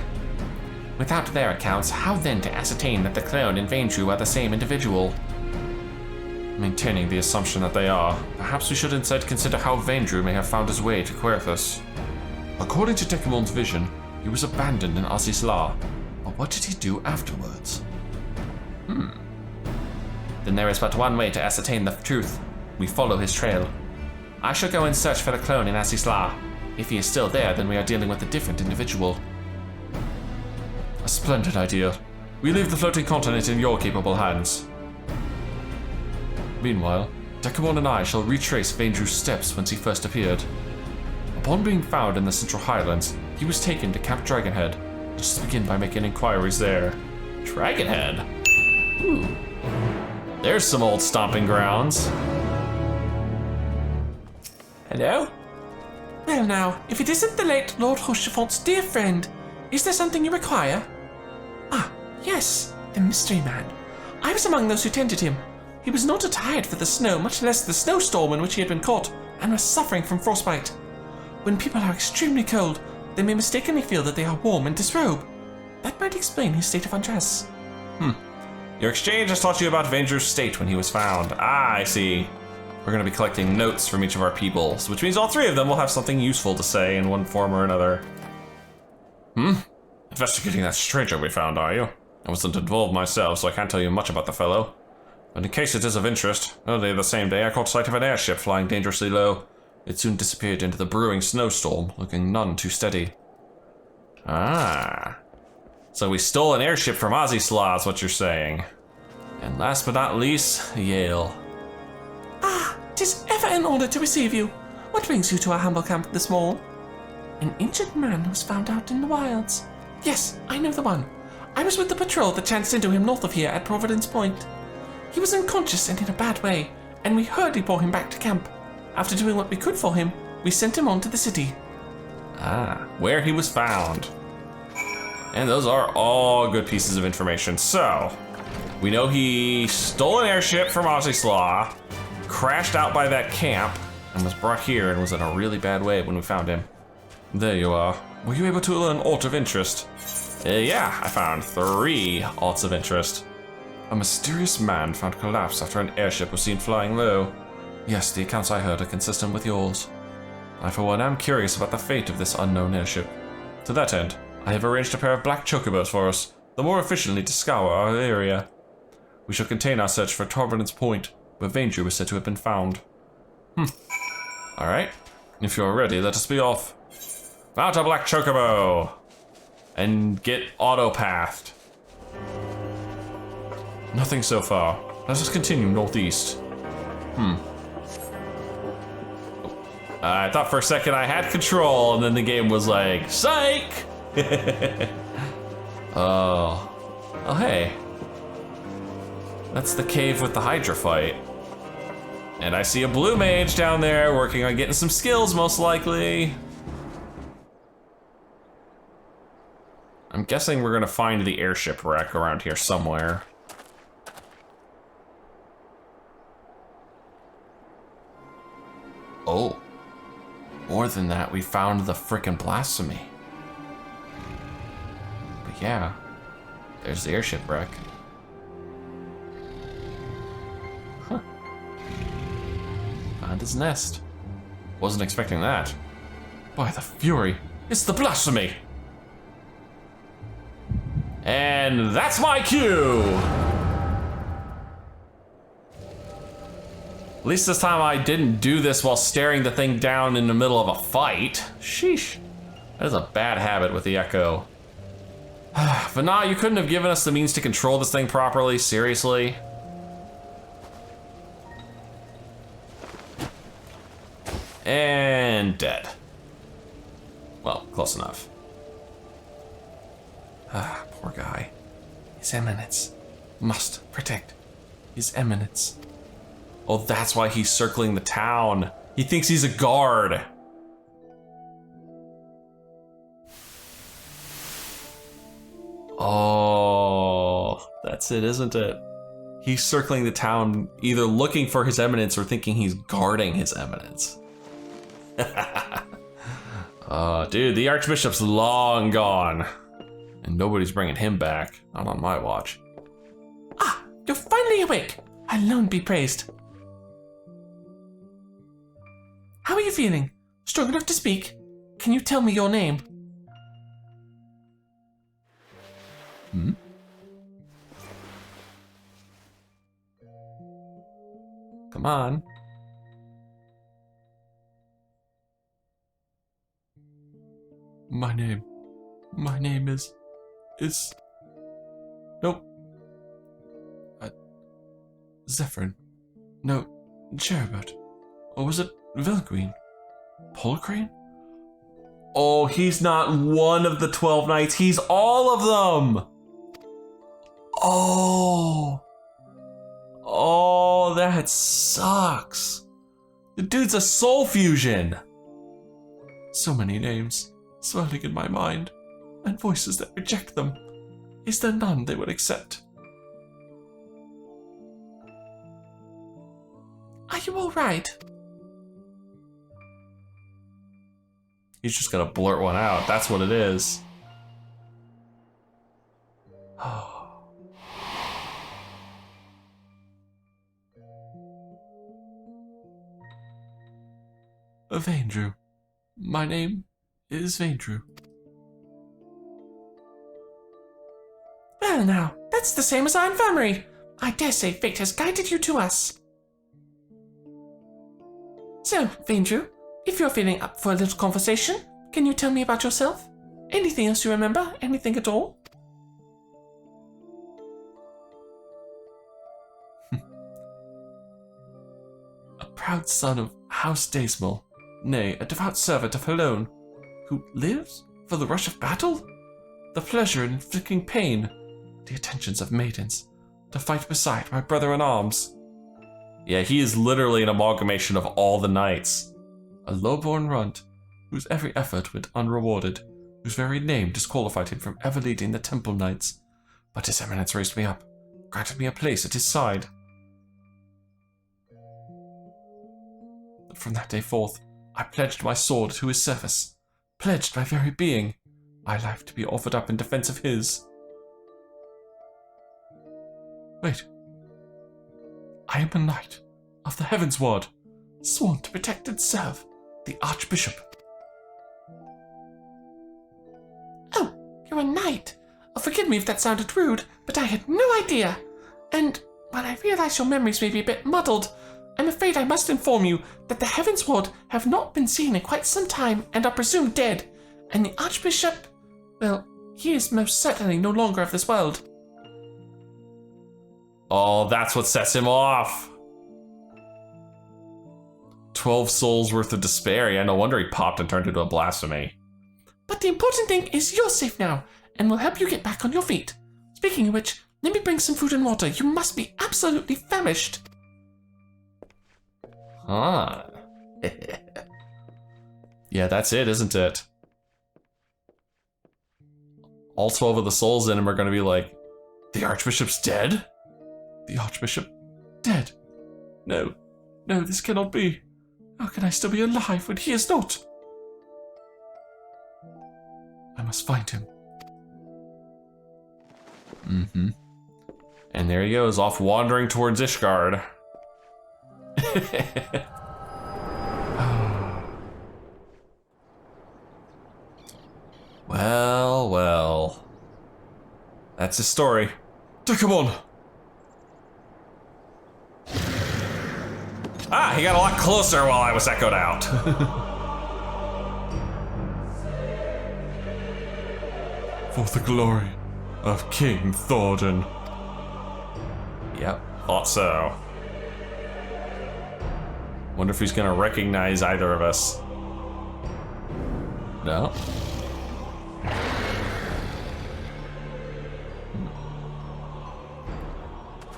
Without their accounts, how then to ascertain that the clone and Vaindrew are the same individual? Maintaining the assumption that they are, perhaps we should instead consider how Vaindrew may have found his way to Querthus. According to Dekumon's vision, he was abandoned in Azizla, but what did he do afterwards? Then there is but one way to ascertain the truth. We follow his trail. I shall go and search for the clone in Azizla. If he is still there, then we are dealing with a different individual. A splendid idea. We leave the floating continent in your capable hands. Meanwhile, Dekumon and I shall retrace Vaindrew's steps whence he first appeared. Upon being found in the Central Highlands, he was taken to Camp Dragonhead. Let's begin by making inquiries there. Dragonhead? Ooh. There's some old stomping grounds. Hello? Well now, if it isn't the late Lord Rochefont's dear friend, is there something you require? Ah, yes, the mystery man. I was among those who tended him. He was not attired for the snow, much less the snowstorm in which he had been caught, and was suffering from frostbite. When people are extremely cold, they may mistakenly feel that they are warm and disrobe. That might explain his state of undress. Your exchange has taught you about Venger's state when he was found. Ah, I see. We're going to be collecting notes from each of our peoples, which means all three of them will have something useful to say in one form or another. Investigating that stranger we found, are you? I wasn't involved myself, so I can't tell you much about the fellow. But in case it is of interest, earlier the same day I caught sight of an airship flying dangerously low. It soon disappeared into the brewing snowstorm, looking none too steady. Ah. So we stole an airship from Ozzyslaw, is what you're saying. And last but not least, Yale. Ah, 'tis ever an honor to receive you. What brings you to our humble camp this morn? An injured man was found out in the wilds. Yes, I know the one. I was with the patrol that chanced into him north of here at Providence Point. He was unconscious and in a bad way, and we hurriedly bore him back to camp. After doing what we could for him, we sent him on to the city. Ah, where he was found. And those are all good pieces of information. So, we know he stole an airship from Ozzyslaw, crashed out by that camp, and was brought here and was in a really bad way when we found him. There you are. Were you able to learn aught of interest? Yeah, I found 3 aughts of interest. A mysterious man found collapsed after an airship was seen flying low. Yes, the accounts I heard are consistent with yours. I for one am curious about the fate of this unknown airship. To that end, I have arranged a pair of black chocobos for us, the more efficiently to scour our area. We shall contain our search for Providence Point, where Venger was said to have been found. Alright, if you're ready, let us be off. Mount a black chocobo! And get auto-pathed. Nothing so far. Let us continue northeast. I thought for a second I had control, and then the game was like, psych! Oh, hey. That's the cave with the Hydra fight. And I see a blue mage down there working on getting some skills, most likely. I'm guessing we're gonna find the airship wreck around here somewhere. Oh. More than that, we found the frickin' blasphemy. But yeah, there's the airship wreck. Huh. Found his nest. Wasn't expecting that. By the fury, it's the blasphemy! And that's my cue! At least this time I didn't do this while staring the thing down in the middle of a fight. Sheesh. That is a bad habit with the Echo. But nah, you couldn't have given us the means to control this thing properly, seriously? And dead. Well, close enough. Poor guy. His Eminence. Must protect His Eminence. Oh, that's why he's circling the town. He thinks he's a guard. Oh, that's it, isn't it? He's circling the town, either looking for His Eminence or thinking he's guarding His Eminence. Oh, dude, the Archbishop's long gone. And nobody's bringing him back. Not on my watch. Ah, you're finally awake. Alone be praised. How are you feeling? Strong enough to speak? Can you tell me your name? Come on. My name is... Nope. Zephyrin. No, Cherubert. Or was it Velguin? Polcrane? Oh, he's not one of the 12 knights, he's all of them! Oh. Oh, that sucks. The dude's a soul fusion. So many names swirling in my mind, and voices that reject them. Is there none they would accept? Are you all right? He's just gonna blurt one out. That's what it is. Vaindrew. My name is Vaindrew. Well now, that's the same as our infirmary. I dare say fate has guided you to us. So, Vaindrew, if you're feeling up for a little conversation, can you tell me about yourself? Anything else you remember? Anything at all? A proud son of House Daysmal, nay, a devout servant of Helone, who lives for the rush of battle, the pleasure in inflicting pain, the attentions of maidens, to fight beside my brother in arms. Yeah, he is literally an amalgamation of all the knights. A low-born runt, whose every effort went unrewarded, whose very name disqualified him from ever leading the Temple Knights. But His Eminence raised me up, granted me a place at his side. But from that day forth, I pledged my sword to his service, pledged my very being, my life to be offered up in defense of his. Wait. I am a knight of the Heavensward, sworn to protect and serve the Archbishop. Oh, you're a knight. Oh, forgive me if that sounded rude, but I had no idea. And while I realize your memories may be a bit muddled, I'm afraid I must inform you that the Heavensward have not been seen in quite some time and are presumed dead, and the Archbishop, well, he is most certainly no longer of this world. Oh, that's what sets him off. 12 souls worth of despair. Yeah, no wonder he popped and turned into a blasphemy. But the important thing is you're safe now, and we'll help you get back on your feet. Speaking of which, let me bring some food and water. You must be absolutely famished. Huh. Yeah, that's it, isn't it? All 12 of the souls in him are going to be like, the Archbishop's dead? The Archbishop dead? No, no, this cannot be. How can I still be alive when he is not? I must find him. Mm-hmm. And there he goes, off wandering towards Ishgard. Well, well. That's his story. Dekumon! Ah, he got a lot closer while I was echoed out. For the glory of King Thordan. Yep, thought so. Wonder if he's gonna recognize either of us. No.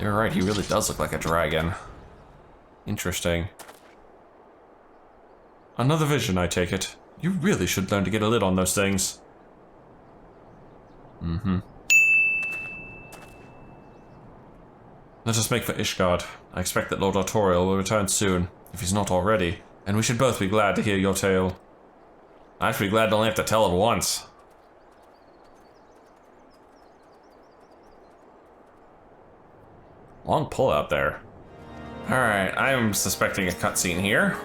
You're right, he really does look like a dragon. Interesting. Another vision, I take it. You really should learn to get a lid on those things. Mm-hmm. Let us make for Ishgard. I expect that Lord Artorial will return soon, if he's not already, and we should both be glad to hear your tale. I should be glad to only have to tell it once. Long pull out there. Alright, I am suspecting a cutscene here.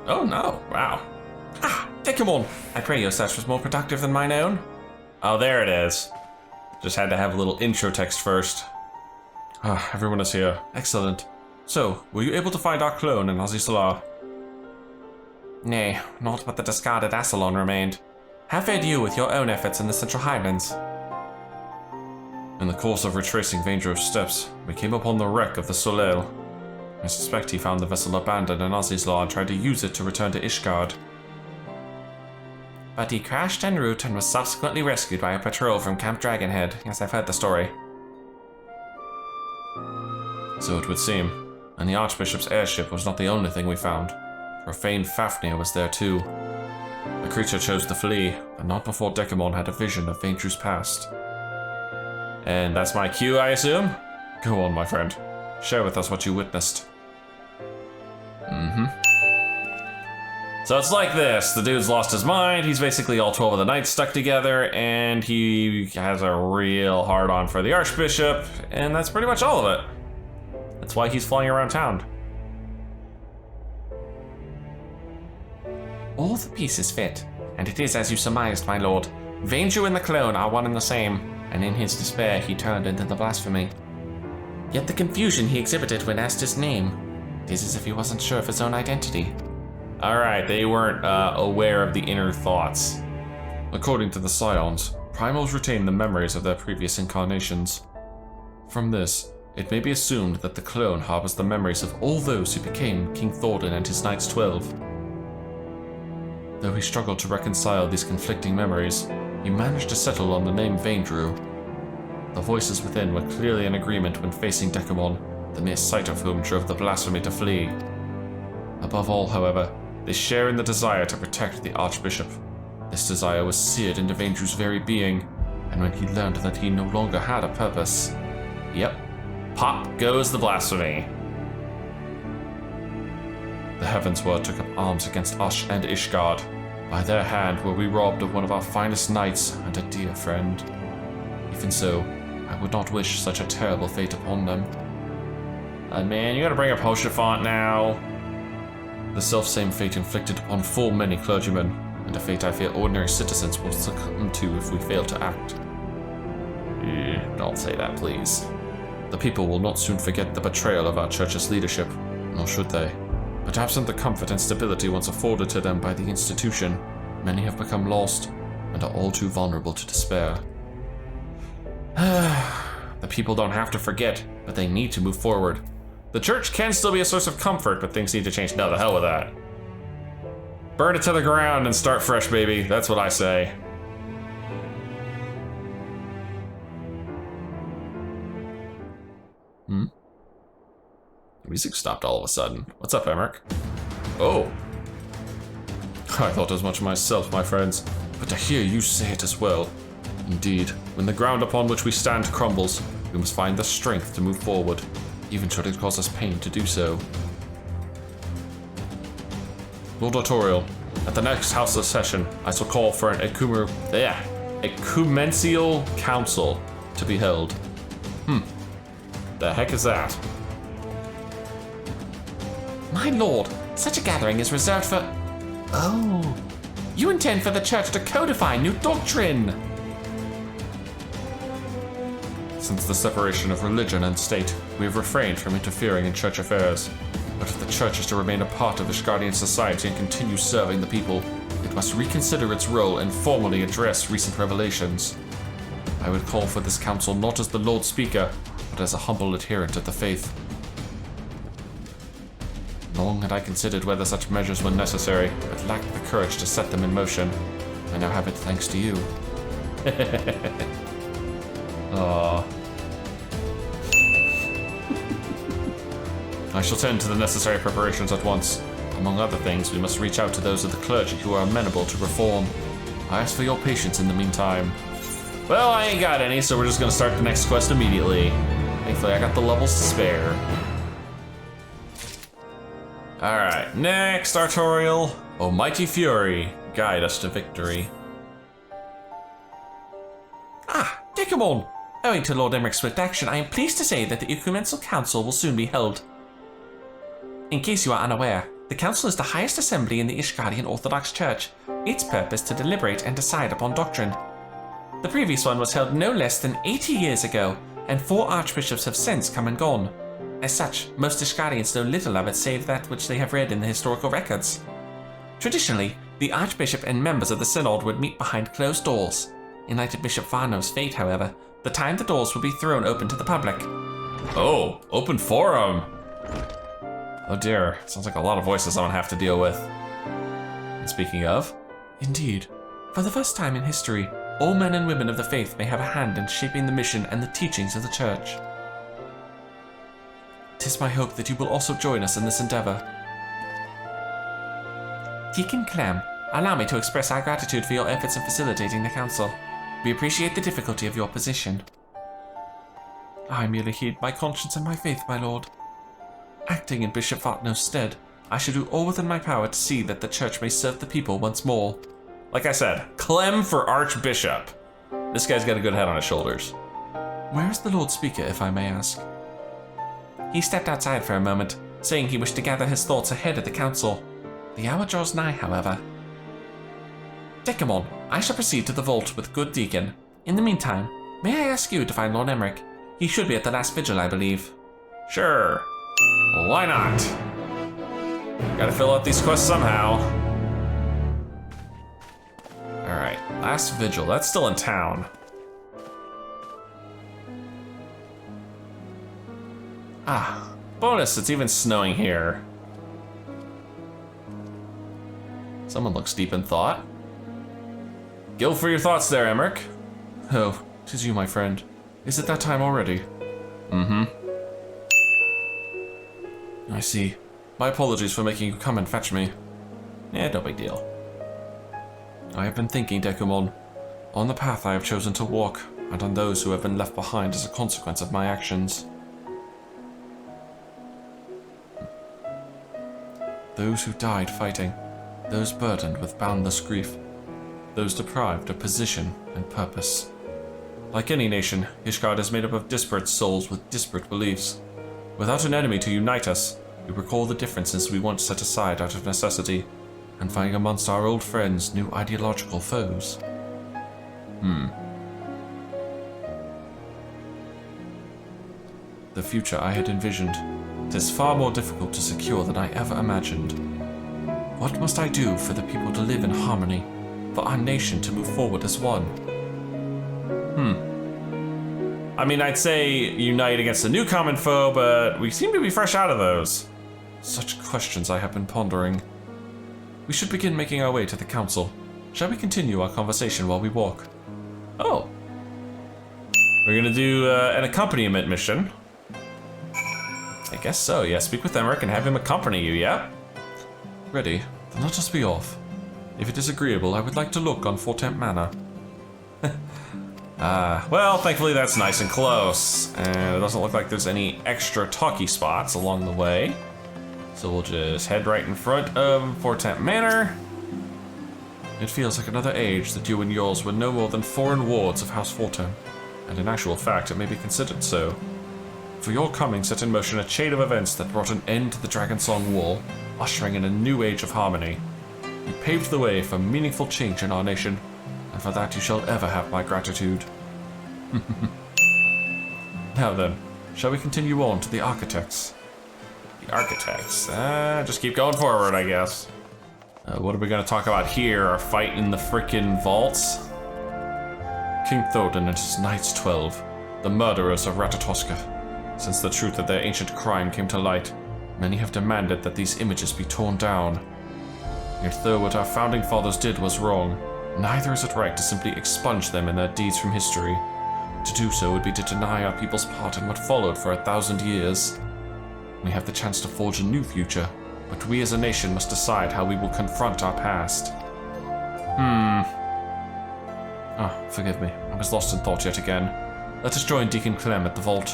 Oh no, wow. Ah, Dekumon! I pray your search was more productive than mine own. Oh, there it is. Just had to have a little intro text first. Ah, everyone is here. Excellent. So, were you able to find our clone in Azizala? Nay, not but the discarded Assalon remained. How fared you with your own efforts in the Central Highlands? In the course of retracing Vaindrew's steps, we came upon the wreck of the Soleil. I suspect he found the vessel abandoned in Azizla and tried to use it to return to Ishgard. But he crashed en route and was subsequently rescued by a patrol from Camp Dragonhead. Yes, I've heard the story. So it would seem. And the Archbishop's airship was not the only thing we found. Profane Fafnir was there too. The creature chose to flee, but not before Dekumon had a vision of Ventru's past. And that's my cue, I assume? Go on, my friend. Share with us what you witnessed. So it's like this. The dude's lost his mind. He's basically all 12 of the knights stuck together, and he has a real hard-on for the Archbishop, and that's pretty much all of it. That's why he's flying around town. All the pieces fit, and it is as you surmised, my lord. Ventru and the clone are one and the same, and in his despair he turned into the blasphemy. Yet the confusion he exhibited when asked his name, it is as if he wasn't sure of his own identity. Alright, they weren't aware of the inner thoughts. According to the Scions, Primals retain the memories of their previous incarnations. From this, it may be assumed that the clone harbors the memories of all those who became King Thordan and his Knights 12. Though he struggled to reconcile these conflicting memories, he managed to settle on the name Ventru. The voices within were clearly in agreement when facing Dekumon, the mere sight of whom drove the blasphemy to flee. Above all, however, they share in the desire to protect the Archbishop. This desire was seared into Ventru's very being, and when he learned that he no longer had a purpose, yep, pop goes the blasphemy. The Heavensward took up arms against Ush and Ishgard. By their hand were we robbed of one of our finest knights and a dear friend. Even so, I would not wish such a terrible fate upon them. Man, you gotta bring up Hoshafont now. The self-same fate inflicted upon full many clergymen, and a fate I fear ordinary citizens will succumb to if we fail to act. Don't say that, please. The people will not soon forget the betrayal of our church's leadership, nor should they. But absent the comfort and stability once afforded to them by the institution, many have become lost, and are all too vulnerable to despair. The people don't have to forget, but they need to move forward. The church can still be a source of comfort, but things need to change. No, the hell with that. Burn it to the ground and start fresh, baby. That's what I say. The music stopped all of a sudden. What's up, Emmerich? Oh. I thought as much myself, my friends, but to hear you say it as well. Indeed, when the ground upon which we stand crumbles, we must find the strength to move forward, even should it cause us pain to do so. Lord Autorial, at the next House of Session, I shall call for an ecumenical council to be held. The heck is that? My lord, such a gathering is reserved for... Oh, you intend for the church to codify new doctrine! Since the separation of religion and state, we have refrained from interfering in church affairs. But if the church is to remain a part of Ishgardian society and continue serving the people, it must reconsider its role and formally address recent revelations. I would call for this council not as the Lord Speaker, but as a humble adherent of the faith. Long had I considered whether such measures were necessary, but lacked the courage to set them in motion. I now have it thanks to you. Aww. I shall tend to the necessary preparations at once. Among other things, we must reach out to those of the clergy who are amenable to reform. I ask for your patience in the meantime. Well, I ain't got any, so we're just gonna start the next quest immediately. Thankfully, I got the levels to spare. Alright, next artorial. Almighty Fury, guide us to victory. Ah, Dekumon! Owing to Lord Emmerich's swift action, I am pleased to say that the Ecumenical Council will soon be held. In case you are unaware, the Council is the highest assembly in the Ishgardian Orthodox Church, its purpose to deliberate and decide upon doctrine. The previous one was held no less than 80 years ago, and 4 archbishops have since come and gone. As such, most Ishgardians know little of it save that which they have read in the historical records. Traditionally, the archbishop and members of the synod would meet behind closed doors. In light of Bishop Varno's fate, however, the time the doors will be thrown open to the public. Oh, open forum! Oh dear, sounds like a lot of voices I'm gonna have to deal with. And speaking of... Indeed. For the first time in history, all men and women of the faith may have a hand in shaping the mission and the teachings of the church. It is my hope that you will also join us in this endeavor. Deacon Clem, allow me to express our gratitude for your efforts in facilitating the council. We appreciate the difficulty of your position. I merely heed my conscience and my faith, my lord. Acting in Bishop Vatno's stead, I shall do all within my power to see that the church may serve the people once more. Like I said, Clem for Archbishop. This guy's got a good head on his shoulders. Where is the Lord Speaker, if I may ask? He stepped outside for a moment, saying he wished to gather his thoughts ahead of the council. The hour draws nigh, however. Dekumon, I shall proceed to the vault with good Deacon. In the meantime, may I ask you to find Lord Emmerich? He should be at the last vigil, I believe. Sure. Why not? Gotta fill out these quests somehow. Alright, last vigil. That's still in town. Ah, bonus, it's even snowing here. Someone looks deep in thought. Go for your thoughts there, Emmerich. Oh, 'tis you, my friend. Is it that time already? Mm-hmm. I see. My apologies for making you come and fetch me. Yeah, no big deal. I have been thinking, Dekumon, on the path I have chosen to walk, and on those who have been left behind as a consequence of my actions. Those who died fighting, those burdened with boundless grief, those deprived of position and purpose. Like any nation, Ishgard is made up of disparate souls with disparate beliefs. Without an enemy to unite us, we recall the differences we once set aside out of necessity, and find amongst our old friends new ideological foes. The future I had envisioned, 'tis far more difficult to secure than I ever imagined. What must I do for the people to live in harmony, for our nation to move forward as one? I mean, I'd say unite against a new common foe, but we seem to be fresh out of those. Such questions I have been pondering. We should begin making our way to the council. Shall we continue our conversation while we walk? Oh. We're gonna do an accompaniment mission. I guess so, yeah. Speak with Emmerich and have him accompany you, yeah? Ready, then let us be off. If it is agreeable, I would like to look on Fortemps Manor. Well, thankfully that's nice and close. And it doesn't look like there's any extra talkie spots along the way. So we'll just head right in front of Fortemps Manor. It feels like another age that you and yours were no more than foreign wards of House Fortemps, and in actual fact it may be considered so. For your coming set in motion a chain of events that brought an end to the Dragonsong War, ushering in a new age of harmony. You paved the way for meaningful change in our nation, and for that you shall ever have my gratitude. Now then, shall we continue on to the architects? The architects. Just keep going forward, I guess. What are we gonna talk about here? Our fight in the frickin' vaults? King Thoden and his Knights 12, the murderers of Ratatoska. Since the truth of their ancient crime came to light, many have demanded that these images be torn down. Yet though what our founding fathers did was wrong, neither is it right to simply expunge them and their deeds from history. To do so would be to deny our people's part in what followed for 1,000 years. We have the chance to forge a new future, but we as a nation must decide how we will confront our past. Forgive me, I was lost in thought yet again. Let us join Deacon Clem at the vault.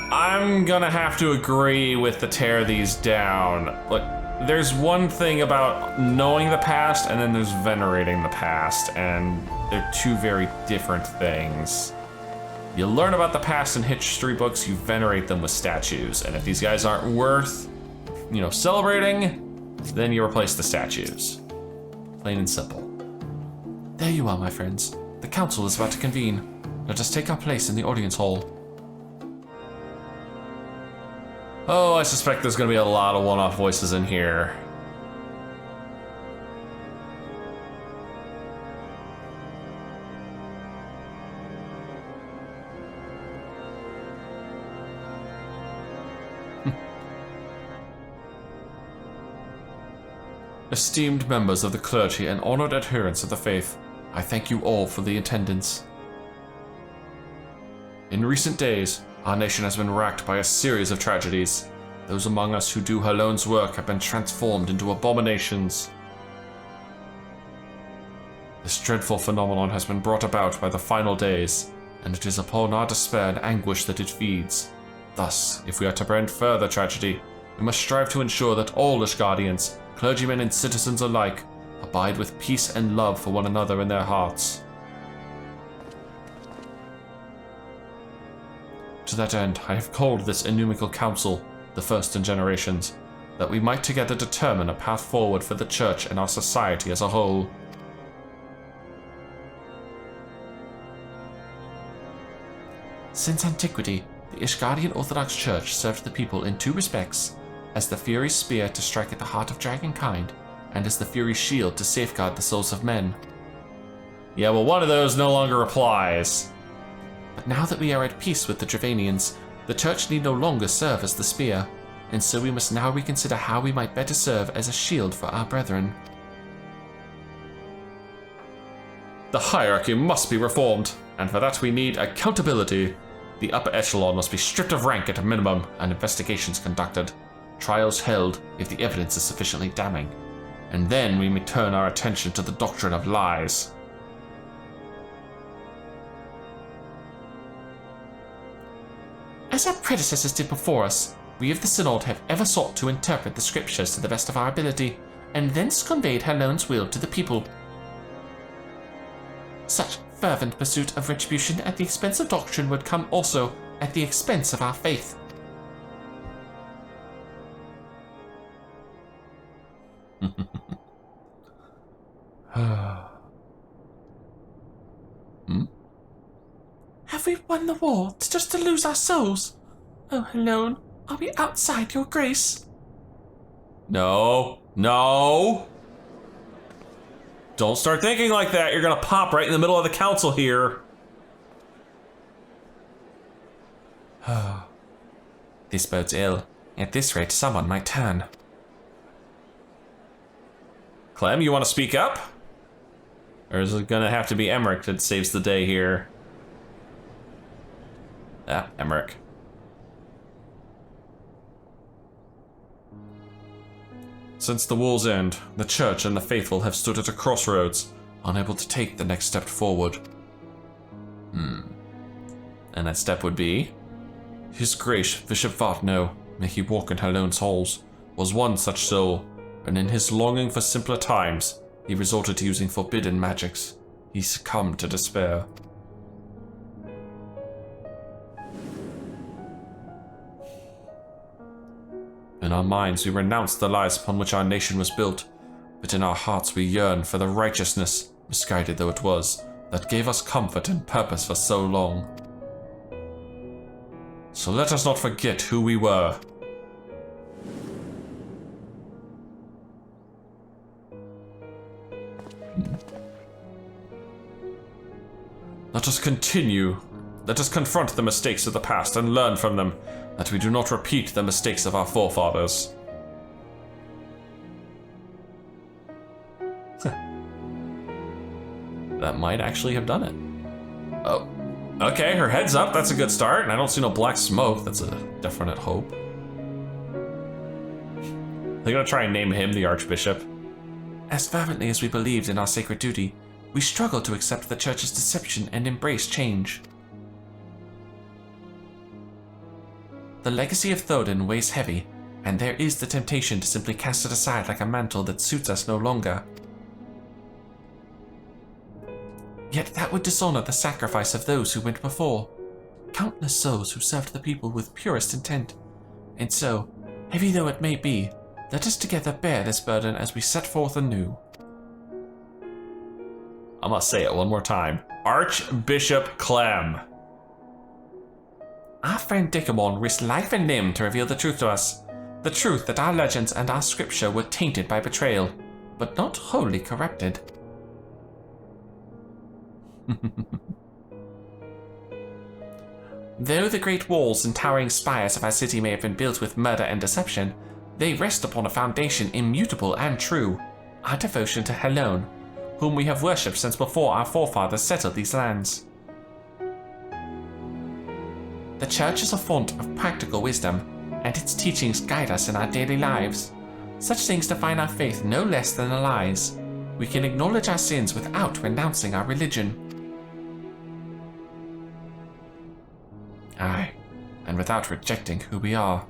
I'm gonna have to agree with the tear these down. Look, there's one thing about knowing the past and then there's venerating the past, and they're two very different things. You learn about the past in history books, you venerate them with statues, and if these guys aren't worth, celebrating, then you replace the statues. Plain and simple. There you are, my friends. The council is about to convene. Let us take our place in the audience hall. Oh, I suspect there's gonna be a lot of one-off voices in here. Esteemed members of the clergy and honored adherents of the faith, I thank you all for the attendance. In recent days, Our nation has been racked by a series of tragedies. Those among us who do Halone's work have been transformed into abominations. This dreadful phenomenon has been brought about by the final days, and it is upon our despair and anguish that it feeds. Thus, if we are to prevent further tragedy, we must strive to ensure that all Ishgardians, clergymen and citizens alike, abide with peace and love for one another in their hearts. To that end, I have called this innumerable council, the first in generations, that we might together determine a path forward for the Church and our society as a whole. Since antiquity, the Ishgardian Orthodox Church served the people in two respects, as the Fury's spear to strike at the heart of dragonkind, and as the Fury's shield to safeguard the souls of men. Yeah, well, one of those no longer applies. But now that we are at peace with the Dravanians, the Church need no longer serve as the spear, and so we must now reconsider how we might better serve as a shield for our brethren. The hierarchy must be reformed, and for that we need accountability. The upper echelon must be stripped of rank at a minimum, and investigations conducted, trials held if the evidence is sufficiently damning, and then we may turn our attention to the doctrine of lies. As our predecessors did before us, we of the Synod have ever sought to interpret the scriptures to the best of our ability, and thence conveyed Halone's will to the people. Such fervent pursuit of retribution at the expense of doctrine would come also at the expense of our faith. Have we won the war just to lose our souls? Oh, Halone, are we outside your grace? No. No! Don't start thinking like that. You're gonna pop right in the middle of the council here. This bodes ill. At this rate, someone might turn. Clem, you want to speak up? Or is it gonna have to be Emmerich that saves the day here? Ah, Emmerich. Since the war's end, the Church and the faithful have stood at a crossroads, unable to take the next step forward. And that step would be? His Grace, Bishop Vatno, may he walk in Halone's halls, was one such soul, and in his longing for simpler times, he resorted to using forbidden magics. He succumbed to despair. In our minds we renounce the lies upon which our nation was built, but in our hearts we yearn for the righteousness, misguided though it was, that gave us comfort and purpose for so long. So let us not forget who we were. Let us continue. Let us confront the mistakes of the past and learn from them, that we do not repeat the mistakes of our forefathers. That might actually have done it. Oh, okay, her head's up. That's a good start, and I don't see no black smoke. That's a definite hope. They're gonna try and name him the Archbishop. As fervently as we believed in our sacred duty, we struggled to accept the Church's deception and embrace change. The legacy of Thodin weighs heavy, and there is the temptation to simply cast it aside like a mantle that suits us no longer. Yet that would dishonor the sacrifice of those who went before, countless souls who served the people with purest intent. And so, heavy though it may be, let us together bear this burden as we set forth anew. I must say it one more time. Archbishop Clem. Our friend Dekumon risked life and limb to reveal the truth to us. The truth that our legends and our scripture were tainted by betrayal, but not wholly corrupted. Though the great walls and towering spires of our city may have been built with murder and deception, they rest upon a foundation immutable and true, our devotion to Halone, whom we have worshipped since before our forefathers settled these lands. The Church is a font of practical wisdom, and its teachings guide us in our daily lives. Such things define our faith no less than the lies. We can acknowledge our sins without renouncing our religion. Aye, and without rejecting who we are.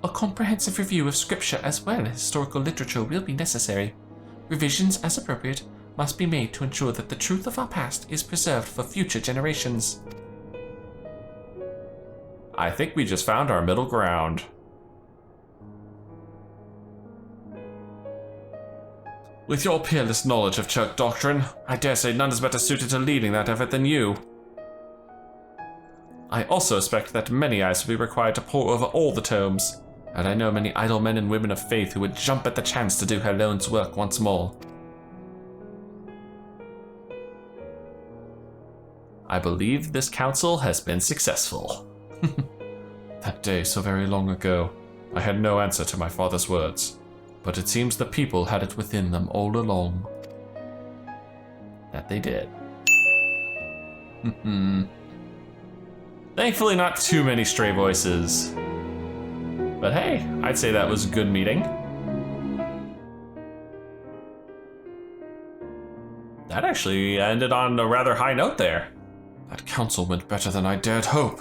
A comprehensive review of scripture as well as historical literature will be necessary. Revisions, as appropriate, must be made to ensure that the truth of our past is preserved for future generations. I think we just found our middle ground. With your peerless knowledge of church doctrine, I dare say none is better suited to leading that effort than you. I also expect that many eyes will be required to pore over all the tomes, and I know many idle men and women of faith who would jump at the chance to do Helone's work once more. I believe this council has been successful. That day so very long ago, I had no answer to my father's words, but it seems the people had it within them all along. That they did. Thankfully not too many stray voices. But hey, I'd say that was a good meeting. That actually ended on a rather high note there. That council went better than I dared hope.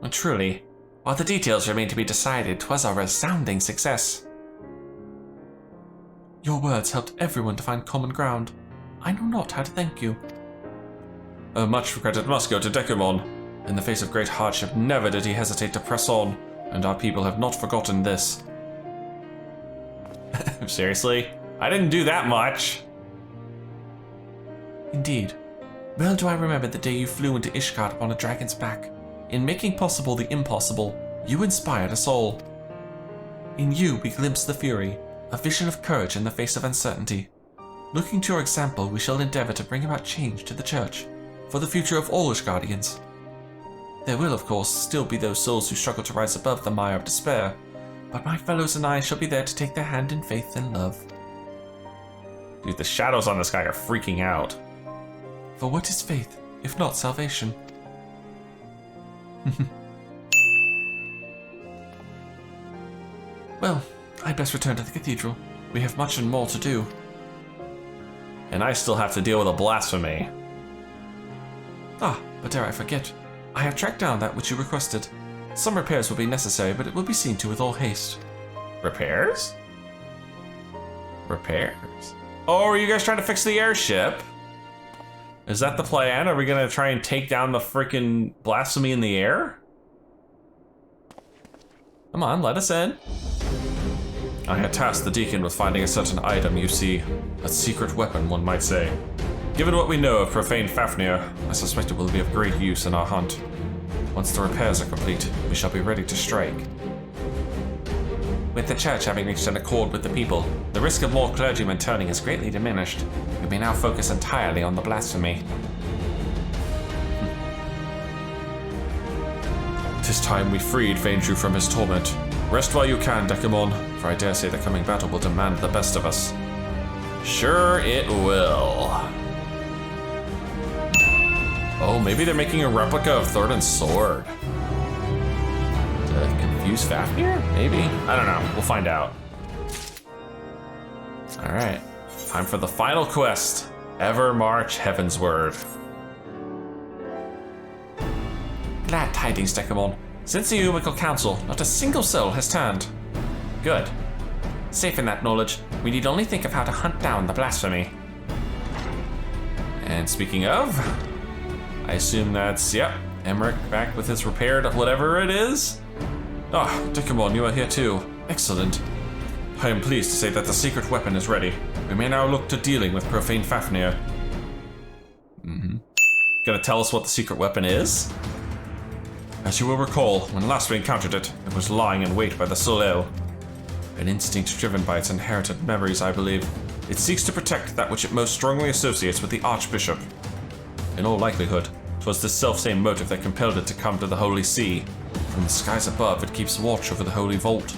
And truly, while the details remain to be decided, 'twas a resounding success. Your words helped everyone to find common ground. I know not how to thank you. Much credit must go to Dekumon. In the face of great hardship, never did he hesitate to press on, and our people have not forgotten this. Seriously? I didn't do that much. Indeed. Well do I remember the day you flew into Ishgard upon a dragon's back. In making possible the impossible, you inspired us all. In you we glimpsed the fury, a vision of courage in the face of uncertainty. Looking to your example, we shall endeavor to bring about change to the Church, for the future of all Ishgardians. There will, of course, still be those souls who struggle to rise above the mire of despair, but my fellows and I shall be there to take their hand in faith and love. Dude, the shadows on this guy are freaking out. For what is faith, if not salvation? Well, I'd best return to the cathedral. We have much and more to do. And I still have to deal with a blasphemy. Ah, but dare I forget. I have tracked down that which you requested. Some repairs will be necessary, but it will be seen to with all haste. Repairs? Repairs? Oh, are you guys trying to fix the airship? Is that the plan? Are we gonna try and take down the freaking blasphemy in the air? Come on, let us in. I had tasked the deacon with finding a certain item, you see. A secret weapon, one might say. Given what we know of profane Fafnir, I suspect it will be of great use in our hunt. Once the repairs are complete, we shall be ready to strike. With the Church having reached an accord with the people, the risk of more clergymen turning is greatly diminished. We may now focus entirely on the blasphemy. 'Tis time we freed Vainju from his torment. Rest while you can, Dekumon, for I dare say the coming battle will demand the best of us. Sure it will. Oh, maybe they're making a replica of Thorin's sword. To confuse Fafnir? Maybe? I don't know. We'll find out. Alright. Time for the final quest. Ever march Heavensward. Glad tidings, Dekumon. Since the Umical Council, not a single soul has turned. Good. Safe in that knowledge, we need only think of how to hunt down the blasphemy. And speaking of, I assume that's, yep, Emmerich back with his repaired whatever it is. Ah, Dekumon, you are here too. Excellent. I am pleased to say that the secret weapon is ready. We may now look to dealing with profane Fafnir. Gonna tell us what the secret weapon is? As you will recall, when last we encountered it, it was lying in wait by the Soleil. An instinct driven by its inherited memories, I believe. It seeks to protect that which it most strongly associates with the Archbishop. In all likelihood, 'twas this selfsame motive that compelled it to come to the Holy See. From the skies above, it keeps watch over the Holy Vault.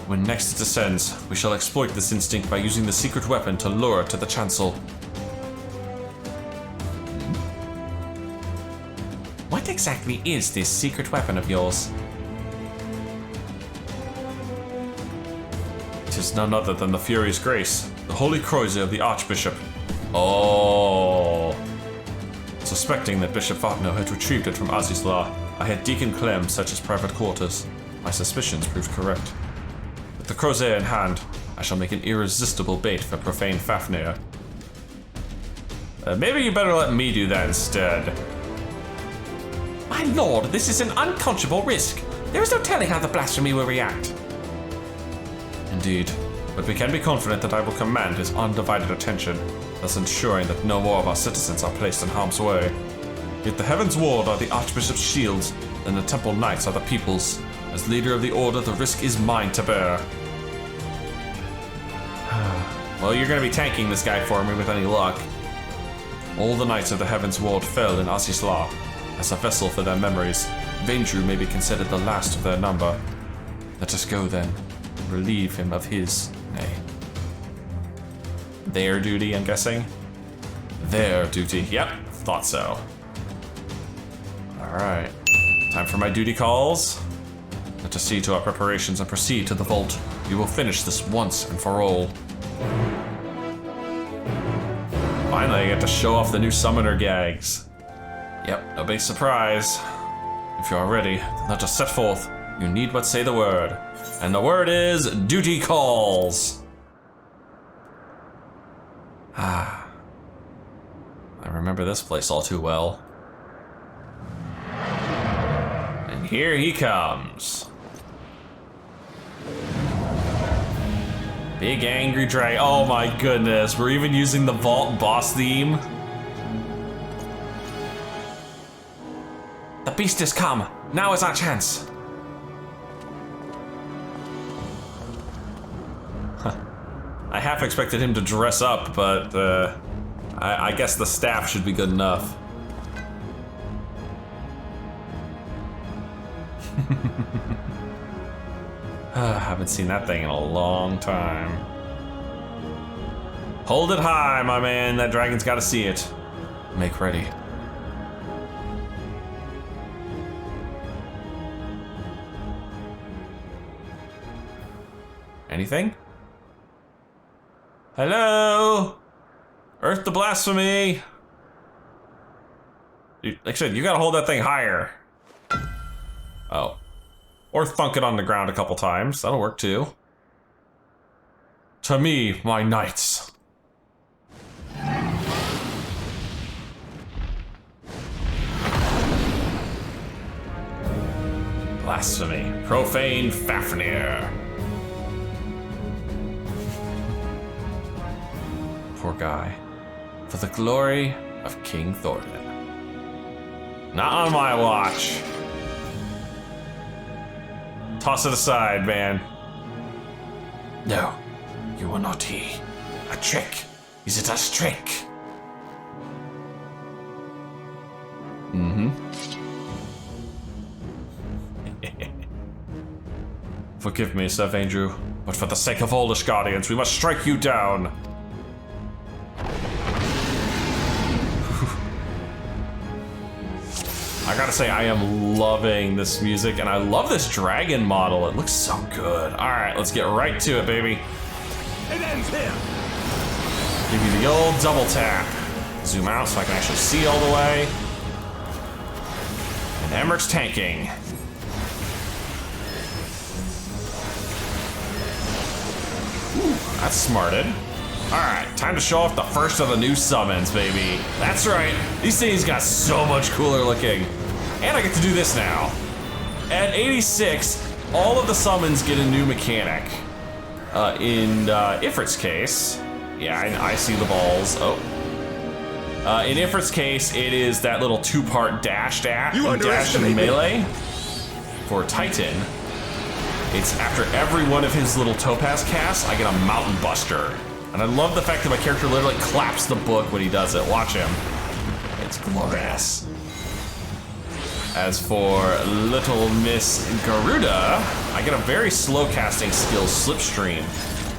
When next it descends, we shall exploit this instinct by using the secret weapon to lure it to the chancel. What exactly is this secret weapon of yours? It is none other than the Furious Grace, the holy crozier of the Archbishop. Oh. Suspecting that Bishop Vatno had retrieved it from Azizla, I had Deacon Clem search his private quarters. My suspicions proved correct. With the crozier in hand, I shall make an irresistible bait for profane Fafnir. Maybe you better let me do that instead. My lord, this is an unconscionable risk. There is no telling how the blasphemy will react. Indeed, but we can be confident that I will command his undivided attention, thus ensuring that no more of our citizens are placed in harm's way. Yet the Heavensward are the Archbishop's shields, and the Temple Knights are the people's. As leader of the Order, the risk is mine to bear. Well, you're gonna be tanking this guy for me with any luck. All the Knights of the Heavensward fell in Azizla. As a vessel for their memories, Vendru may be considered the last of their number. Let us go then, and relieve him of his, nay, their duty, I'm guessing? Their duty, yep, thought so. Alright, time for my duty calls. Let us see to our preparations and proceed to the vault. We will finish this once and for all. Finally, I get to show off the new summoner gags. Yep, no big surprise. If you are ready, then let us set forth. You need but say the word. And the word is duty calls. I remember this place all too well. And here he comes. Big angry dragon. Oh my goodness, we're even using the vault boss theme. The beast has come. Now is our chance. I half expected him to dress up, but I guess the staff should be good enough. Haven't seen that thing in a long time. Hold it high, my man. That dragon's got to see it. Make ready. Anything? Hello? Earth to blasphemy! Like I said, you gotta hold that thing higher. Oh. Or thunk it on the ground a couple times. That'll work too. To me, my knights. Blasphemy. Profane Fafnir. Poor guy. For the glory of King Thornton. Not on my watch. Toss it aside, man. No, you are not he. A trick. Is it a trick? Mm-hmm. Forgive me, Sir Vendru, but for the sake of all Ishgardians, we must strike you down. I gotta say, I am loving this music, and I love this dragon model. It looks so good. All right, let's get right to it, baby. It ends here. Give you the old double tap. Zoom out so I can actually see all the way. And Emmerich tanking. Ooh, that's smarted. Alright, time to show off the first of the new summons, baby. That's right, these things got so much cooler looking. And I get to do this now. At 86, all of the summons get a new mechanic. In Ifrit's case, yeah, I see the balls. Oh. In Ifrit's case, it is that little two-part dash and melee. For Titan, it's after every one of his little topaz casts, I get a mountain buster. And I love the fact that my character literally claps the book when he does it. Watch him. It's glorious. As for Little Miss Garuda, I get a very slow casting skill, Slipstream,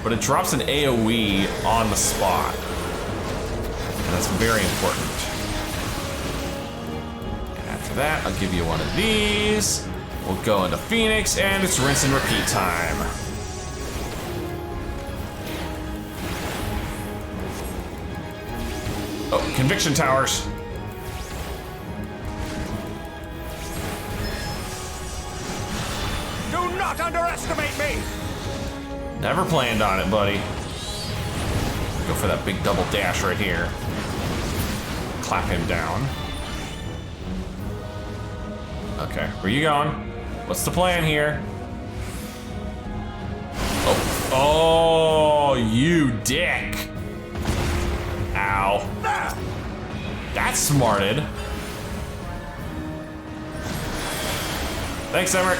but it drops an AoE on the spot. And that's very important. And after that, I'll give you one of these. We'll go into Phoenix, and it's rinse and repeat time. Oh, Conviction Towers. Do not underestimate me! Never planned on it, buddy. Go for that big double dash right here. Clap him down. Okay, where you going? What's the plan here? Oh, you dick. Ow. That's smarted. Thanks, Emmerich.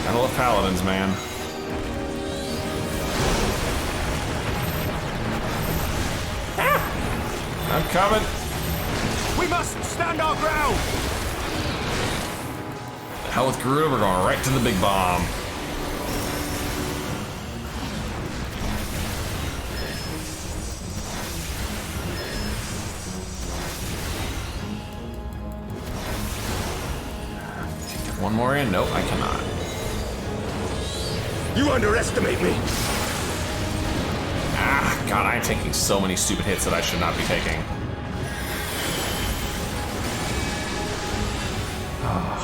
Gotta love paladins, man. Ah! I'm coming. We must stand our ground! The hell with Garuda, we're going right to the big bomb. Can get one more in? Nope, I cannot. You underestimate me! Ah, God, I'm taking so many stupid hits that I should not be taking.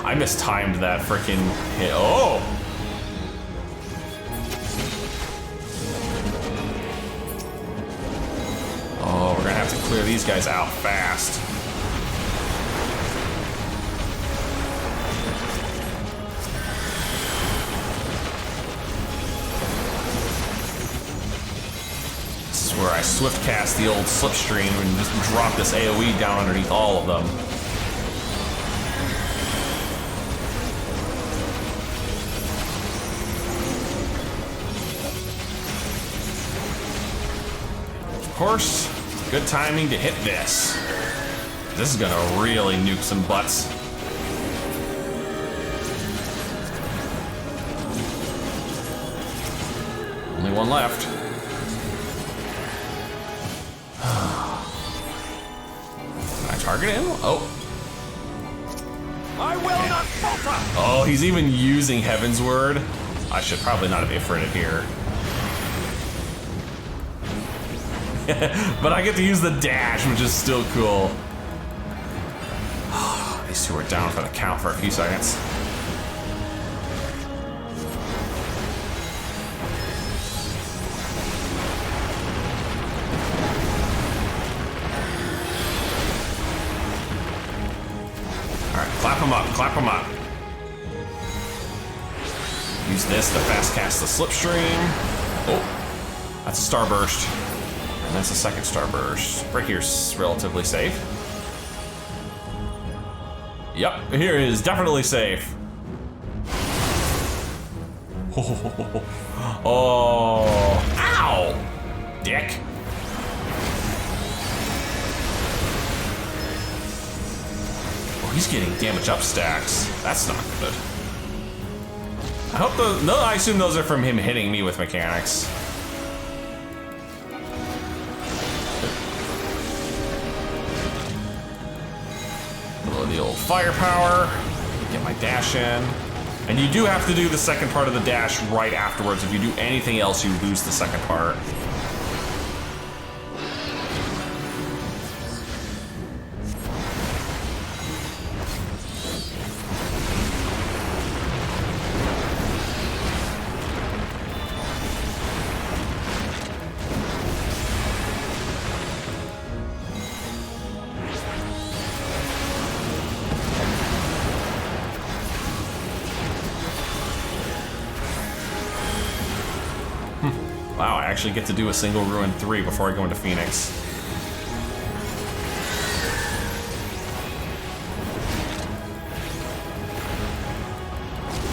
I mistimed that freaking hit. Oh! Oh, we're gonna have to clear these guys out fast. This is where I swift cast the old slipstream and just drop this AoE down underneath all of them. Of course, good timing to hit this. This is gonna really nuke some butts. Only one left. Can I target him? Oh. I will not falter! Oh, he's even using Heavensward. I should probably not be afraid of here. But I get to use the dash, which is still cool. These two are down for the count for a few seconds. Alright, clap them up, clap them up. Use this to fast cast the slipstream. Oh, that's a starburst. And that's a second starburst. Right here's relatively safe. Yep, here is definitely safe. Oh, ow! Dick. Oh, he's getting damage up stacks. That's not good. I hope those, no, I assume those are from him hitting me with mechanics. The old firepower, get my dash in. And you do have to do the second part of the dash right afterwards. If you do anything else, you lose the second part. Wow, I actually get to do a single Ruin 3 before I go into Phoenix.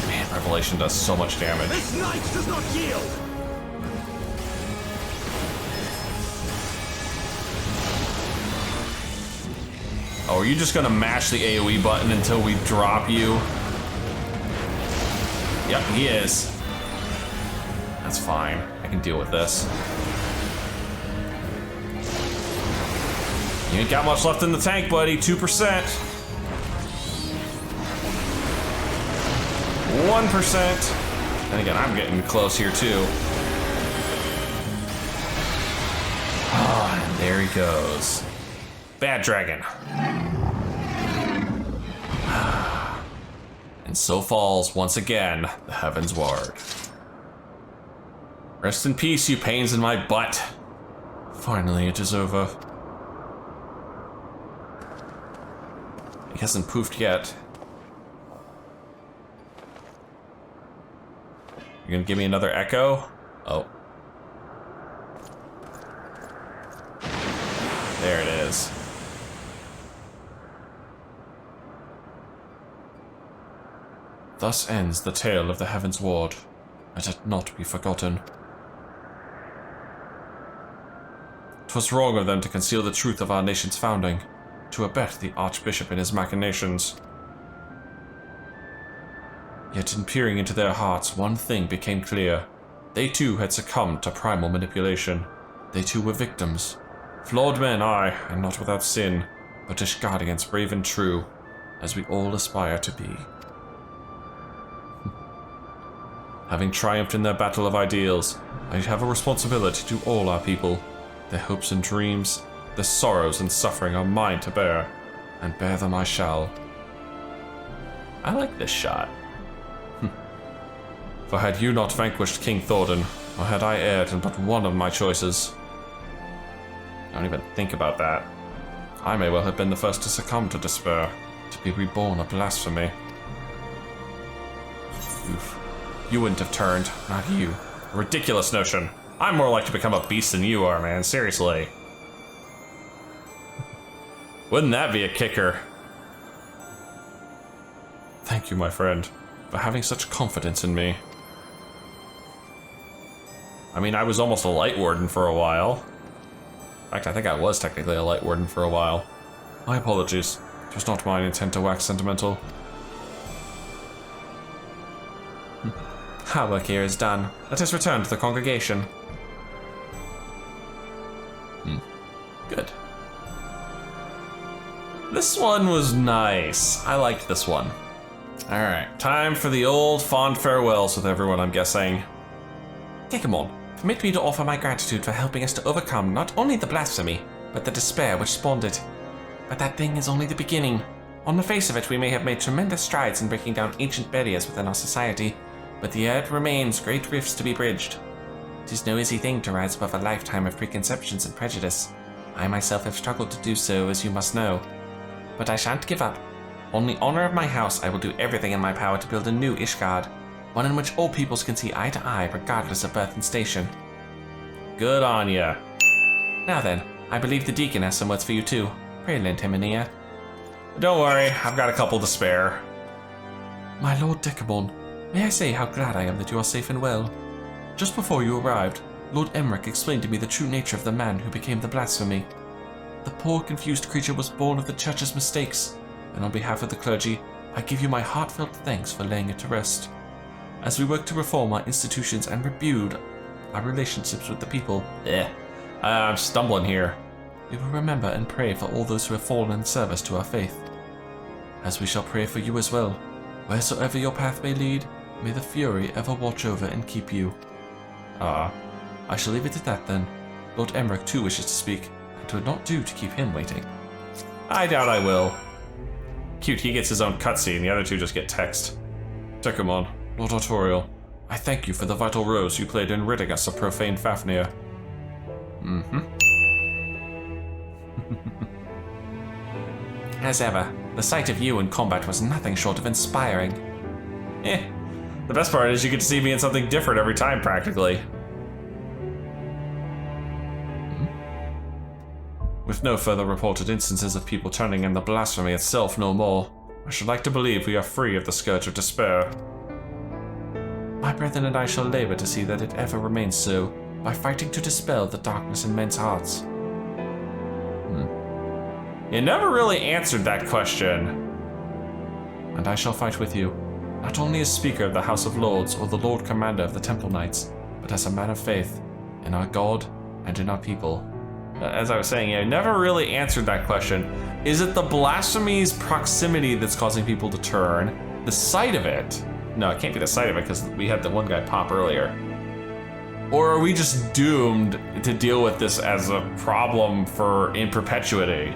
Man, Revelation does so much damage. This knight does not yield! Oh, are you just gonna mash the AoE button until we drop you? Yep, he is. That's fine. I can deal with this. You ain't got much left in the tank, buddy. 2%. 1%. And again, I'm getting close here too. Oh, and there he goes. Bad dragon. And so falls, once again, the Heavensward. Rest in peace, you pains in my butt. Finally, it is over. He hasn't poofed yet. You're gonna give me another echo? Oh. There it is. Thus ends the tale of the Heavensward. Let it not be forgotten. 'Twas wrong of them to conceal the truth of our nation's founding, to abet the Archbishop in his machinations. Yet in peering into their hearts, one thing became clear. They too had succumbed to primal manipulation. They too were victims. Flawed men, aye, and not without sin, but Ishgardians brave and true, as we all aspire to be. Having triumphed in their battle of ideals, I have a responsibility to all our people. Their hopes and dreams, their sorrows and suffering are mine to bear, and bear them I shall. I like this shot. For had you not vanquished King Thordan, or had I erred in but one of my choices, don't even think about that. I may well have been the first to succumb to despair, to be reborn a blasphemy. Oof. You wouldn't have turned, not you. A ridiculous notion. I'm more like to become a beast than you are, man, seriously. Wouldn't that be a kicker? Thank you, my friend, for having such confidence in me. I mean, I was almost a light warden for a while. In fact, I think I was technically a light warden for a while. My apologies. It was not my intent to wax sentimental. Our work here is done. Let us return to the congregation. Good. This one was nice. I liked this one. Alright, time for the old fond farewells with everyone, I'm guessing. Dekumon, permit me to offer my gratitude for helping us to overcome not only the blasphemy, but the despair which spawned it. But that thing is only the beginning. On the face of it, we may have made tremendous strides in breaking down ancient barriers within our society, but yet remains great rifts to be bridged. It is no easy thing to rise above a lifetime of preconceptions and prejudice. I myself have struggled to do so, as you must know. But I shan't give up. On the honor of my house, I will do everything in my power to build a new Ishgard, one in which all peoples can see eye to eye, regardless of birth and station. Good on ya. Now then, I believe the deacon has some words for you too. Pray lend him an ear. Don't worry, I've got a couple to spare. My Lord Dekumon, may I say how glad I am that you are safe and well? Just before you arrived, Lord Emmerich explained to me the true nature of the man who became the blasphemy. The poor, confused creature was born of the Church's mistakes, and on behalf of the clergy, I give you my heartfelt thanks for laying it to rest. As we work to reform our institutions and rebuild our relationships with the people, I'm stumbling here. we will remember and pray for all those who have fallen in service to our faith. As we shall pray for you as well. Wheresoever your path may lead, may the Fury ever watch over and keep you. I shall leave it at that then. Lord Emmerich too wishes to speak, and it would not do to keep him waiting. I doubt I will. Cute, he gets his own cutscene, the other two just get text. Dekumon, Lord Artorial, I thank you for the vital role you played in ridding us of profane Fafnir. As ever, the sight of you in combat was nothing short of inspiring. The best part is you get to see me in something different every time, practically. With no further reported instances of people turning in the blasphemy itself no more, I should like to believe we are free of the scourge of despair. My brethren and I shall labor to see that it ever remains so, by fighting to dispel the darkness in men's hearts. You never really answered that question. And I shall fight with you, not only as Speaker of the House of Lords or the Lord Commander of the Temple Knights, but as a man of faith in our God and in our people. As I was saying, you never really answered that question. Is it the blasphemies proximity that's causing people to turn? The sight of it? No, it can't be the sight of it because we had the one guy pop earlier. Or are we just doomed to deal with this as a problem for in perpetuity?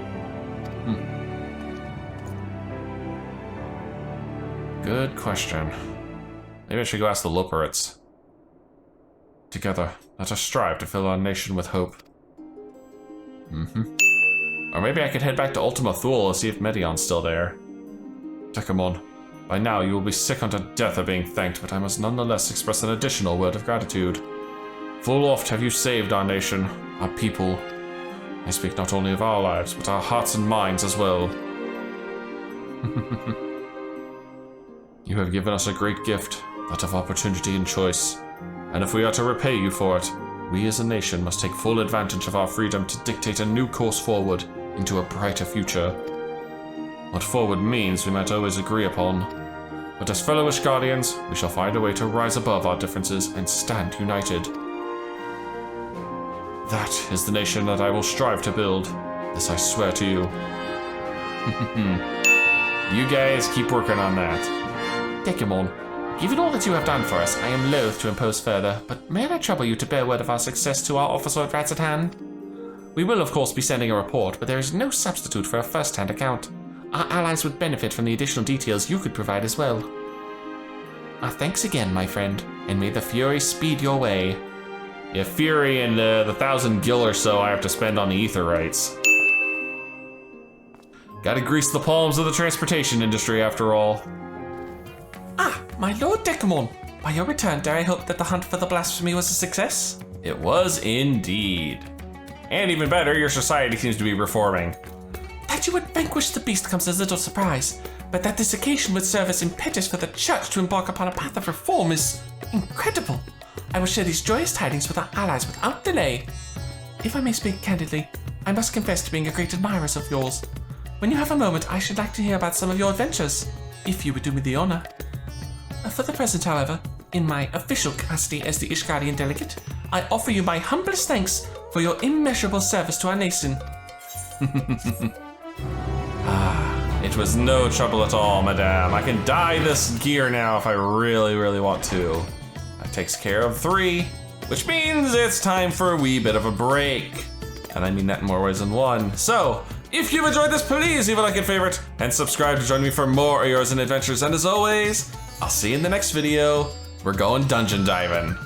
Good question. Maybe I should go ask the Loperites. Together, let us strive to fill our nation with hope. Or maybe I could head back to Ultima Thule and see if Medion's still there. Dekumon, by now you will be sick unto death of being thanked, but I must nonetheless express an additional word of gratitude. Full oft have you saved our nation, our people. I speak not only of our lives, but our hearts and minds as well. You have given us a great gift, that of opportunity and choice. And if we are to repay you for it, we as a nation must take full advantage of our freedom to dictate a new course forward into a brighter future. What forward means we might always agree upon, but as fellow Ishgardians, we shall find a way to rise above our differences and stand united. That is the nation that I will strive to build. This I swear to you. You guys keep working on that. Dekumon, given all that you have done for us, I am loath to impose further, but may I trouble you to bear word of our success to our officer at Rats at Hand? We will, of course, be sending a report, but there is no substitute for a first-hand account. Our allies would benefit from the additional details you could provide as well. Our thanks again, my friend, and may the Fury speed your way. Yeah, Fury and the 1,000 gil or so I have to spend on the ether rights. Gotta grease the palms of the transportation industry after all. Ah, my Lord Dekumon, by your return, dare I hope that the hunt for the blasphemy was a success? It was indeed. And even better, your society seems to be reforming. That you would vanquish the beast comes as little surprise, but that this occasion would serve as impetus for the church to embark upon a path of reform is incredible. I will share these joyous tidings with our allies without delay. If I may speak candidly, I must confess to being a great admirer of yours. When you have a moment, I should like to hear about some of your adventures, if you would do me the honor. For the present, however, in my official capacity as the Ishgardian delegate, I offer you my humblest thanks for your immeasurable service to our nation. It was no trouble at all, madame. I can dye this gear now if I really, really want to. That takes care of 3, which means it's time for a wee bit of a break. And I mean that in more ways than one. So, if you've enjoyed this, please leave a like and favorite, and subscribe to join me for more Eorzan adventures. And as always, I'll see you in the next video. We're going dungeon diving.